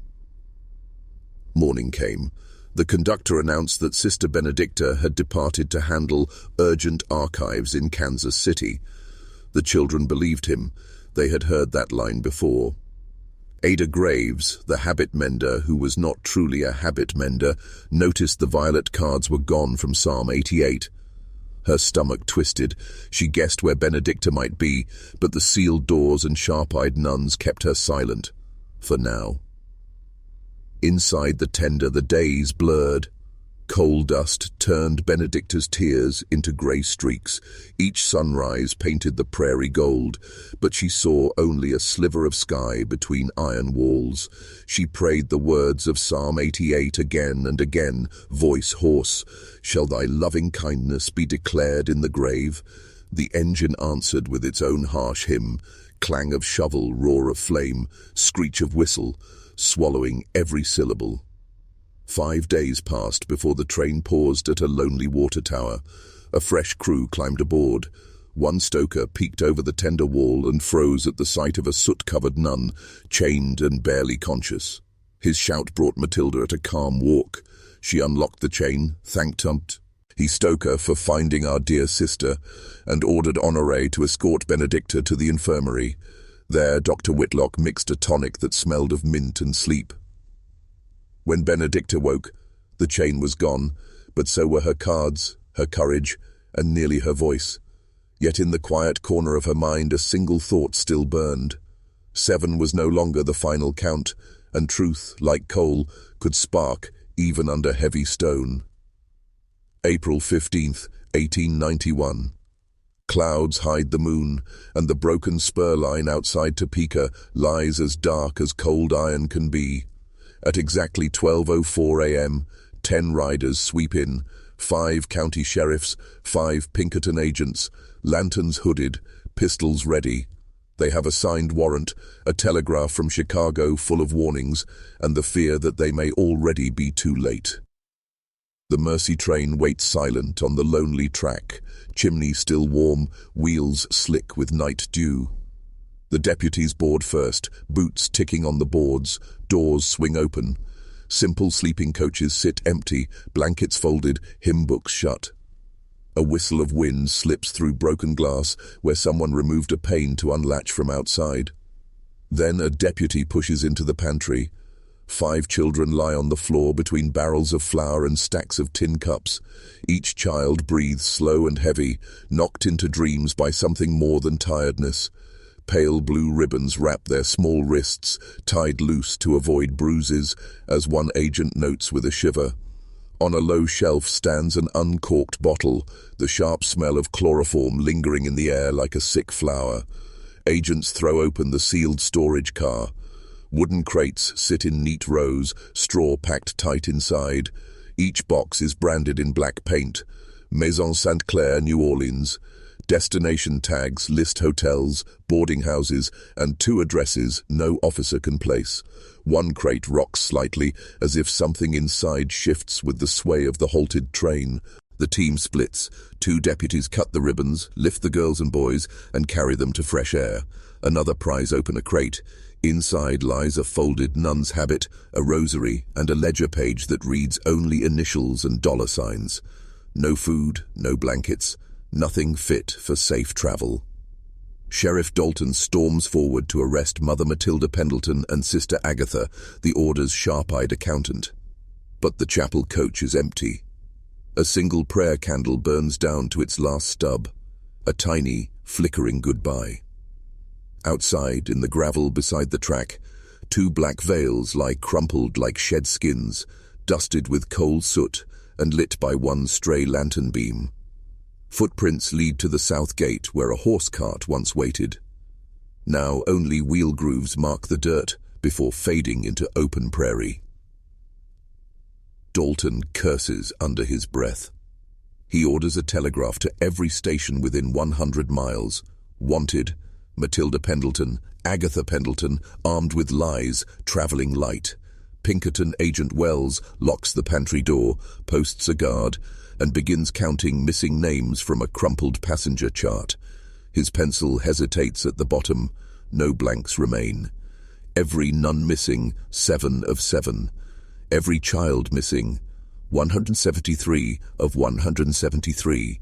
[SPEAKER 1] Morning came. The conductor announced that Sister Benedicta had departed to handle urgent archives in Kansas City. The children believed him. They had heard that line before. Ada Graves, the habit mender who was not truly a habit mender, noticed the violet cards were gone from Psalm 88. Her stomach twisted. She guessed where Benedicta might be, but the sealed doors and sharp-eyed nuns kept her silent. For now. Inside the tender, the days blurred. Coal dust turned Benedicta's tears into grey streaks. Each sunrise painted the prairie gold, but she saw only a sliver of sky between iron walls. She prayed the words of Psalm 88 again and again, voice hoarse. Shall thy loving kindness be declared in the grave? The engine answered with its own harsh hymn, clang of shovel, roar of flame, screech of whistle, swallowing every syllable. 5 days passed before the train paused at a lonely water tower. A fresh crew climbed aboard. One stoker peeked over the tender wall and froze at the sight of a soot-covered nun, chained and barely conscious. His shout brought Matilda at a calm walk. She unlocked the chain, thanked the stoker for finding our dear sister, and ordered Honoré to escort Benedicta to the infirmary. There, Dr. Whitlock mixed a tonic that smelled of mint and sleep. When Benedicta woke, the chain was gone, but so were her cards, her courage, and nearly her voice. Yet in the quiet corner of her mind a single thought still burned. 7 was no longer the final count, and truth, like coal, could spark even under heavy stone. April 15th, 1891. Clouds hide the moon, and the broken spur line outside Topeka lies as dark as cold iron can be. At exactly 12:04 a.m., 10 riders sweep in, 5 county sheriffs, 5 Pinkerton agents, lanterns hooded, pistols ready. They have a signed warrant, a telegraph from Chicago full of warnings, and the fear that they may already be too late. The Mercy train waits silent on the lonely track, chimney still warm, wheels slick with night dew. The deputies board first, boots ticking on the boards, doors swing open. Simple sleeping coaches sit empty, blankets folded, hymn books shut. A whistle of wind slips through broken glass where someone removed a pane to unlatch from outside. Then a deputy pushes into the pantry. 5 children lie on the floor between barrels of flour and stacks of tin cups. Each child breathes slow and heavy, knocked into dreams by something more than tiredness. Pale blue ribbons wrap their small wrists, tied loose to avoid bruises, as one agent notes with a shiver. On a low shelf stands an uncorked bottle, the sharp smell of chloroform lingering in the air like a sick flower. Agents throw open the sealed storage car. Wooden crates sit in neat rows, straw packed tight inside. Each box is branded in black paint. Maison St. Clair, New Orleans. Destination tags list hotels, boarding houses, and 2 addresses no officer can place. One crate rocks slightly, as if something inside shifts with the sway of the halted train. The team splits. 2 deputies cut the ribbons, lift the girls and boys, and carry them to fresh air. Another pries open a crate. Inside lies a folded nun's habit, a rosary, and a ledger page that reads only initials and dollar signs. No food, no blankets, nothing fit for safe travel. Sheriff Dalton storms forward to arrest Mother Matilda Pendleton and Sister Agatha, the order's sharp-eyed accountant. But the chapel coach is empty. A single prayer candle burns down to its last stub, a tiny, flickering goodbye. Outside, in the gravel beside the track, 2 black veils lie crumpled like shed skins, dusted with coal soot and lit by one stray lantern beam. Footprints lead to the south gate where a horse cart once waited. Now only wheel grooves mark the dirt before fading into open prairie. Dalton curses under his breath. He orders a telegraph to every station within 100 miles. Wanted, Matilda Pendleton, Agatha Pendleton, armed with lies, traveling light. Pinkerton Agent Wells locks the pantry door, posts a guard, and begins counting missing names from a crumpled passenger chart. His pencil hesitates at the bottom. No blanks remain. Every nun missing, 7 of 7. Every child missing, 173 of 173.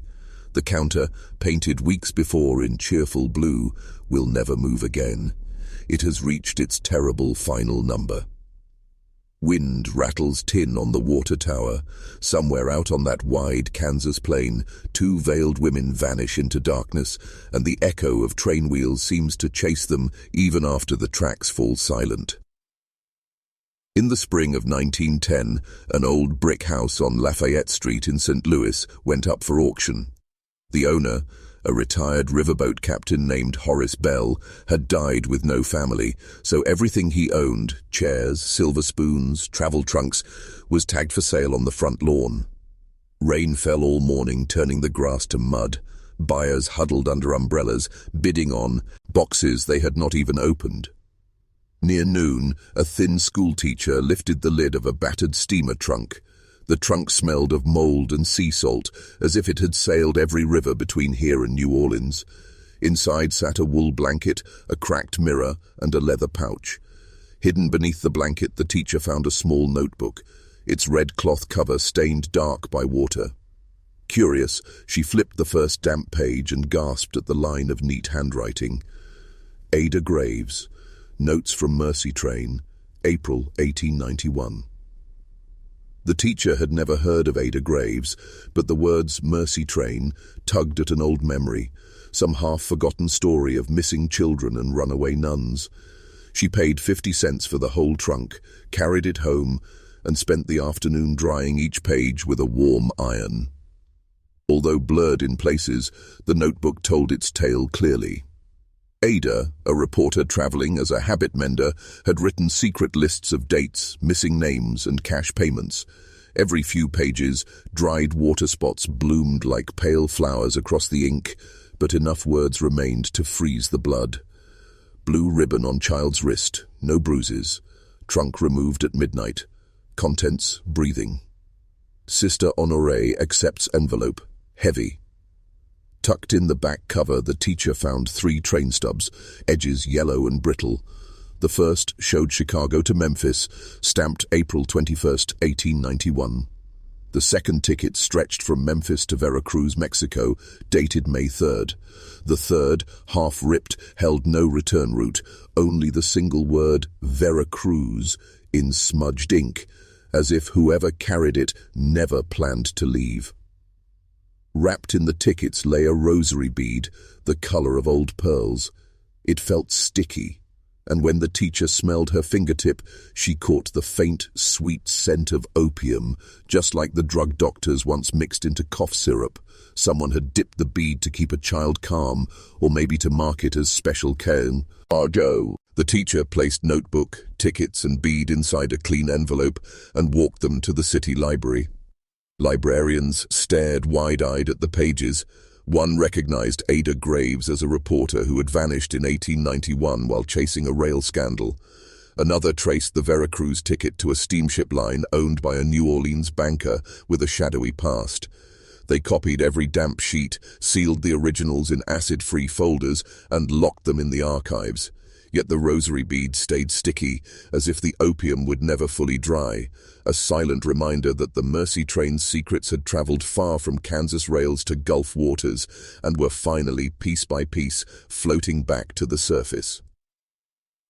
[SPEAKER 1] The counter, painted weeks before in cheerful blue, will never move again. It has reached its terrible final number. Wind rattles tin on the water tower. Somewhere out on that wide Kansas plain, 2 veiled women vanish into darkness, and the echo of train wheels seems to chase them even after the tracks fall silent. In the spring of 1910, an old brick house on Lafayette Street in St. Louis went up for auction. The owner, a retired riverboat captain named Horace Bell, had died with no family, so everything he owned, chairs, silver spoons, travel trunks, was tagged for sale on the front lawn. Rain fell all morning, turning the grass to mud. Buyers huddled under umbrellas, bidding on boxes they had not even opened. Near noon, a thin schoolteacher lifted the lid of a battered steamer trunk. The trunk smelled of mold and sea salt, as if it had sailed every river between here and New Orleans. Inside sat a wool blanket, a cracked mirror, and a leather pouch. Hidden beneath the blanket, the teacher found a small notebook, its red cloth cover stained dark by water. Curious, she flipped the first damp page and gasped at the line of neat handwriting. Ada Graves. Notes from Mercy Train, April 1891. The teacher had never heard of Ada Graves, but the words Mercy Train tugged at an old memory, some half-forgotten story of missing children and runaway nuns. She paid 50 cents for the whole trunk, carried it home, and spent the afternoon drying each page with a warm iron. Although blurred in places, the notebook told its tale clearly. Ada, a reporter traveling as a habit mender, had written secret lists of dates, missing names, and cash payments. Every few pages, dried water spots bloomed like pale flowers across the ink, but enough words remained to freeze the blood. Blue ribbon on child's wrist, no bruises. Trunk removed at midnight. Contents, breathing. Sister Honoré accepts envelope, heavy. Tucked in the back cover, the teacher found 3 train stubs, edges yellow and brittle. The first showed Chicago to Memphis, stamped April 21, 1891. The second ticket stretched from Memphis to Veracruz, Mexico, dated May 3rd. The third, half-ripped, held no return route, only the single word Veracruz in smudged ink, as if whoever carried it never planned to leave. Wrapped in the tickets lay a rosary bead, the color of old pearls. It felt sticky, and when the teacher smelled her fingertip, she caught the faint, sweet scent of opium, just like the drug doctors once mixed into cough syrup. Someone had dipped the bead to keep a child calm, or maybe to mark it as special cane. Joe. The teacher placed notebook, tickets and bead inside a clean envelope and walked them to the city library. Librarians stared wide-eyed at the pages. One recognized Ada Graves as a reporter who had vanished in 1891 while chasing a rail scandal. Another traced the Veracruz ticket to a steamship line owned by a New Orleans banker with a shadowy past. They copied every damp sheet, sealed the originals in acid-free folders, and locked them in the archives. Yet the rosary bead stayed sticky, as if the opium would never fully dry, a silent reminder that the Mercy train's secrets had traveled far from Kansas rails to Gulf waters and were finally, piece by piece, floating back to the surface.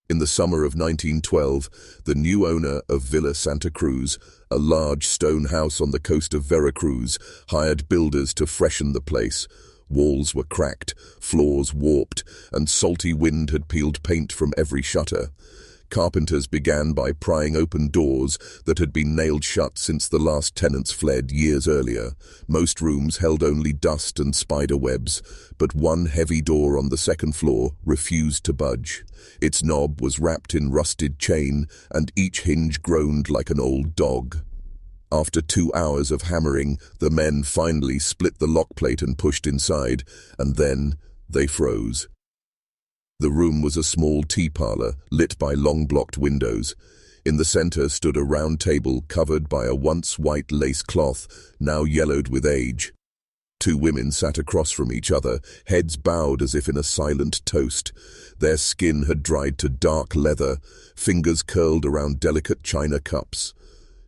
[SPEAKER 1] In the summer of 1912, the new owner of Villa Santa Cruz, a large stone house on the coast of Veracruz, hired builders to freshen the place. Walls were cracked, floors warped, and salty wind had peeled paint from every shutter. Carpenters began by prying open doors that had been nailed shut since the last tenants fled years earlier. Most rooms held only dust and spider webs, but one heavy door on the second floor refused to budge. Its knob was wrapped in rusted chain, and each hinge groaned like an old dog. After 2 hours of hammering, the men finally split the lock plate and pushed inside, and then they froze. The room was a small tea parlor, lit by long-blocked windows. In the center stood a round table covered by a once white lace cloth, now yellowed with age. 2 women sat across from each other, heads bowed as if in a silent toast. Their skin had dried to dark leather, fingers curled around delicate china cups.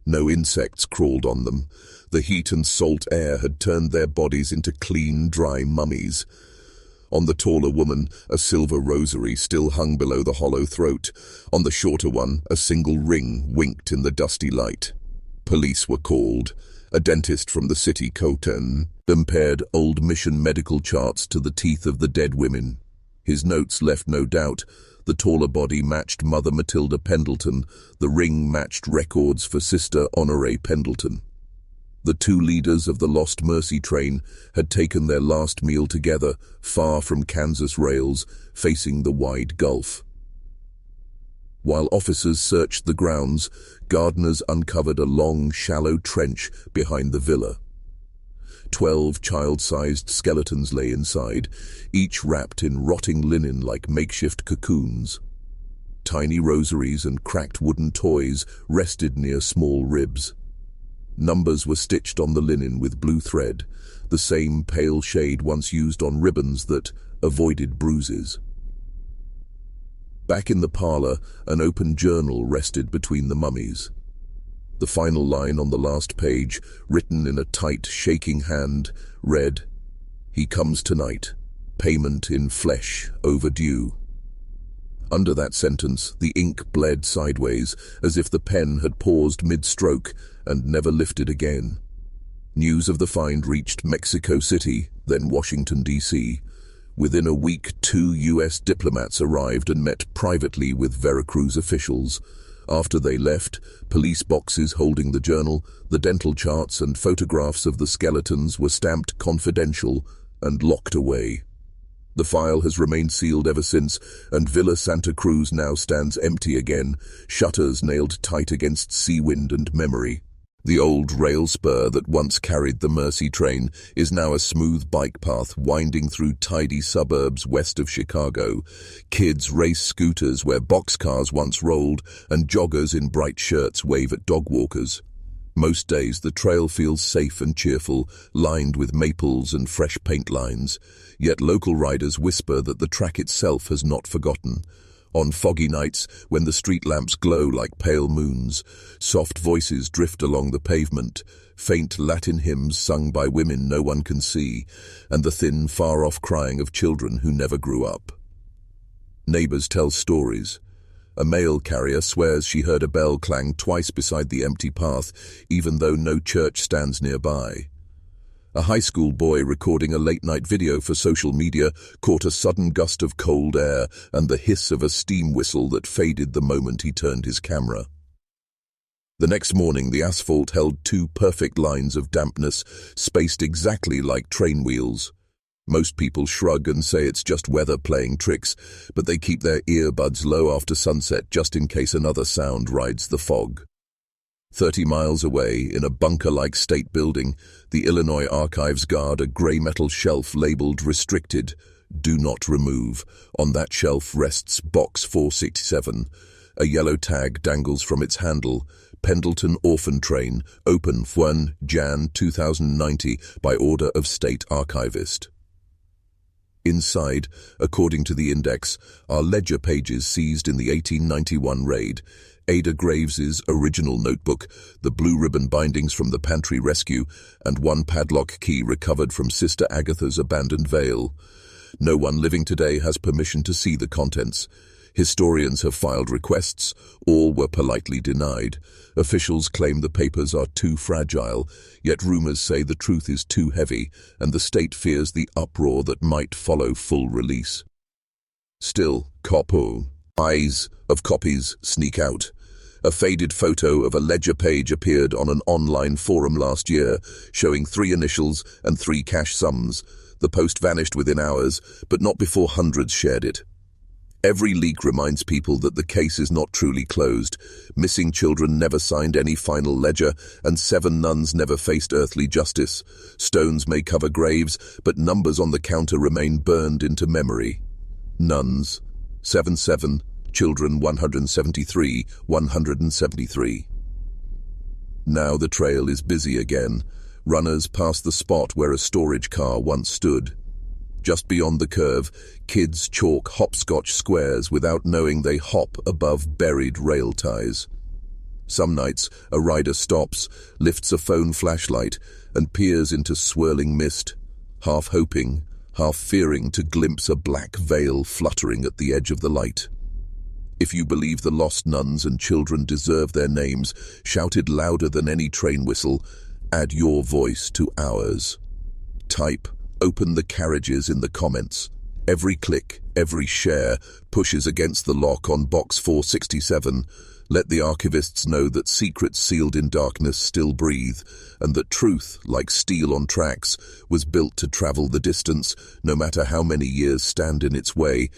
[SPEAKER 1] No insects crawled on them. The heat and salt air had turned their bodies into clean, dry mummies. On the taller woman, a silver rosary still hung below the hollow throat. On the shorter one, a single ring winked in the dusty light. Police were called. A dentist from the city Coton compared old mission medical charts to the teeth of the dead women. His notes left no doubt. The taller body matched Mother Matilda Pendleton. The ring matched records for Sister Honorée Pendleton. The 2 leaders of the Lost Mercy train had taken their last meal together, far from Kansas rails, facing the wide Gulf. While officers searched the grounds, gardeners uncovered a long, shallow trench behind the villa. 12 child-sized skeletons lay inside, each wrapped in rotting linen like makeshift cocoons. Tiny rosaries and cracked wooden toys rested near small ribs. Numbers were stitched on the linen with blue thread, the same pale shade once used on ribbons that avoided bruises. Back in the parlor, an open journal rested between the mummies. The final line on the last page, written in a tight, shaking hand, read, "He comes tonight. Payment in flesh overdue." Under that sentence, the ink bled sideways, as if the pen had paused mid-stroke and never lifted again. News of the find reached Mexico City, then Washington, D.C. Within a week, 2 U.S. diplomats arrived and met privately with Veracruz officials. After they left, police boxes holding the journal, the dental charts and photographs of the skeletons were stamped confidential and locked away. The file has remained sealed ever since, and Villa Santa Cruz now stands empty again, shutters nailed tight against sea wind and memory. The old rail spur that once carried the Mercy train is now a smooth bike path winding through tidy suburbs west of Chicago. Kids race scooters where boxcars once rolled, and joggers in bright shirts wave at dog walkers. Most days the trail feels safe and cheerful, lined with maples and fresh paint lines. Yet local riders whisper that the track itself has not forgotten. On foggy nights, when the street lamps glow like pale moons, soft voices drift along the pavement, faint Latin hymns sung by women no one can see, and the thin, far-off crying of children who never grew up. Neighbors tell stories. A mail carrier swears she heard a bell clang twice beside the empty path, even though no church stands nearby. A high school boy recording a late-night video for social media caught a sudden gust of cold air and the hiss of a steam whistle that faded the moment he turned his camera. The next morning, the asphalt held 2 perfect lines of dampness, spaced exactly like train wheels. Most people shrug and say it's just weather playing tricks, but they keep their earbuds low after sunset just in case another sound rides the fog. 30 miles away, in a bunker-like state building, the Illinois Archives guard a grey metal shelf labelled Restricted, Do Not Remove. On that shelf rests Box 467. A yellow tag dangles from its handle. Pendleton Orphan Train, open 1 Jan 2090 by order of State Archivist. Inside, according to the index, are ledger pages seized in the 1891 raid, Ada Graves's original notebook, the blue ribbon bindings from the pantry rescue, and 1 padlock key recovered from Sister Agatha's abandoned veil. No one living today has permission to see the contents. Historians have filed requests. All were politely denied. Officials claim the papers are too fragile, yet rumors say the truth is too heavy, and the state fears the uproar that might follow full release. Still, eyes of copies sneak out. A faded photo of a ledger page appeared on an online forum last year, showing 3 initials and 3 cash sums. The post vanished within hours, but not before hundreds shared it. Every leak reminds people that the case is not truly closed. Missing children never signed any final ledger, and 7 nuns never faced earthly justice. Stones may cover graves, but numbers on the counter remain burned into memory. Nuns, 77, children 173, 173. Now the trail is busy again. Runners pass the spot where a storage car once stood. Just beyond the curve, kids chalk hopscotch squares without knowing they hop above buried rail ties. Some nights, a rider stops, lifts a phone flashlight, and peers into swirling mist, half hoping, half fearing to glimpse a black veil fluttering at the edge of the light. If you believe the lost nuns and children deserve their names, shouted louder than any train whistle, add your voice to ours. Type, open the carriages in the comments. Every click, every share, pushes against the lock on Box 467. Let the archivists know that secrets sealed in darkness still breathe, and that truth, like steel on tracks, was built to travel the distance, no matter how many years stand in its way.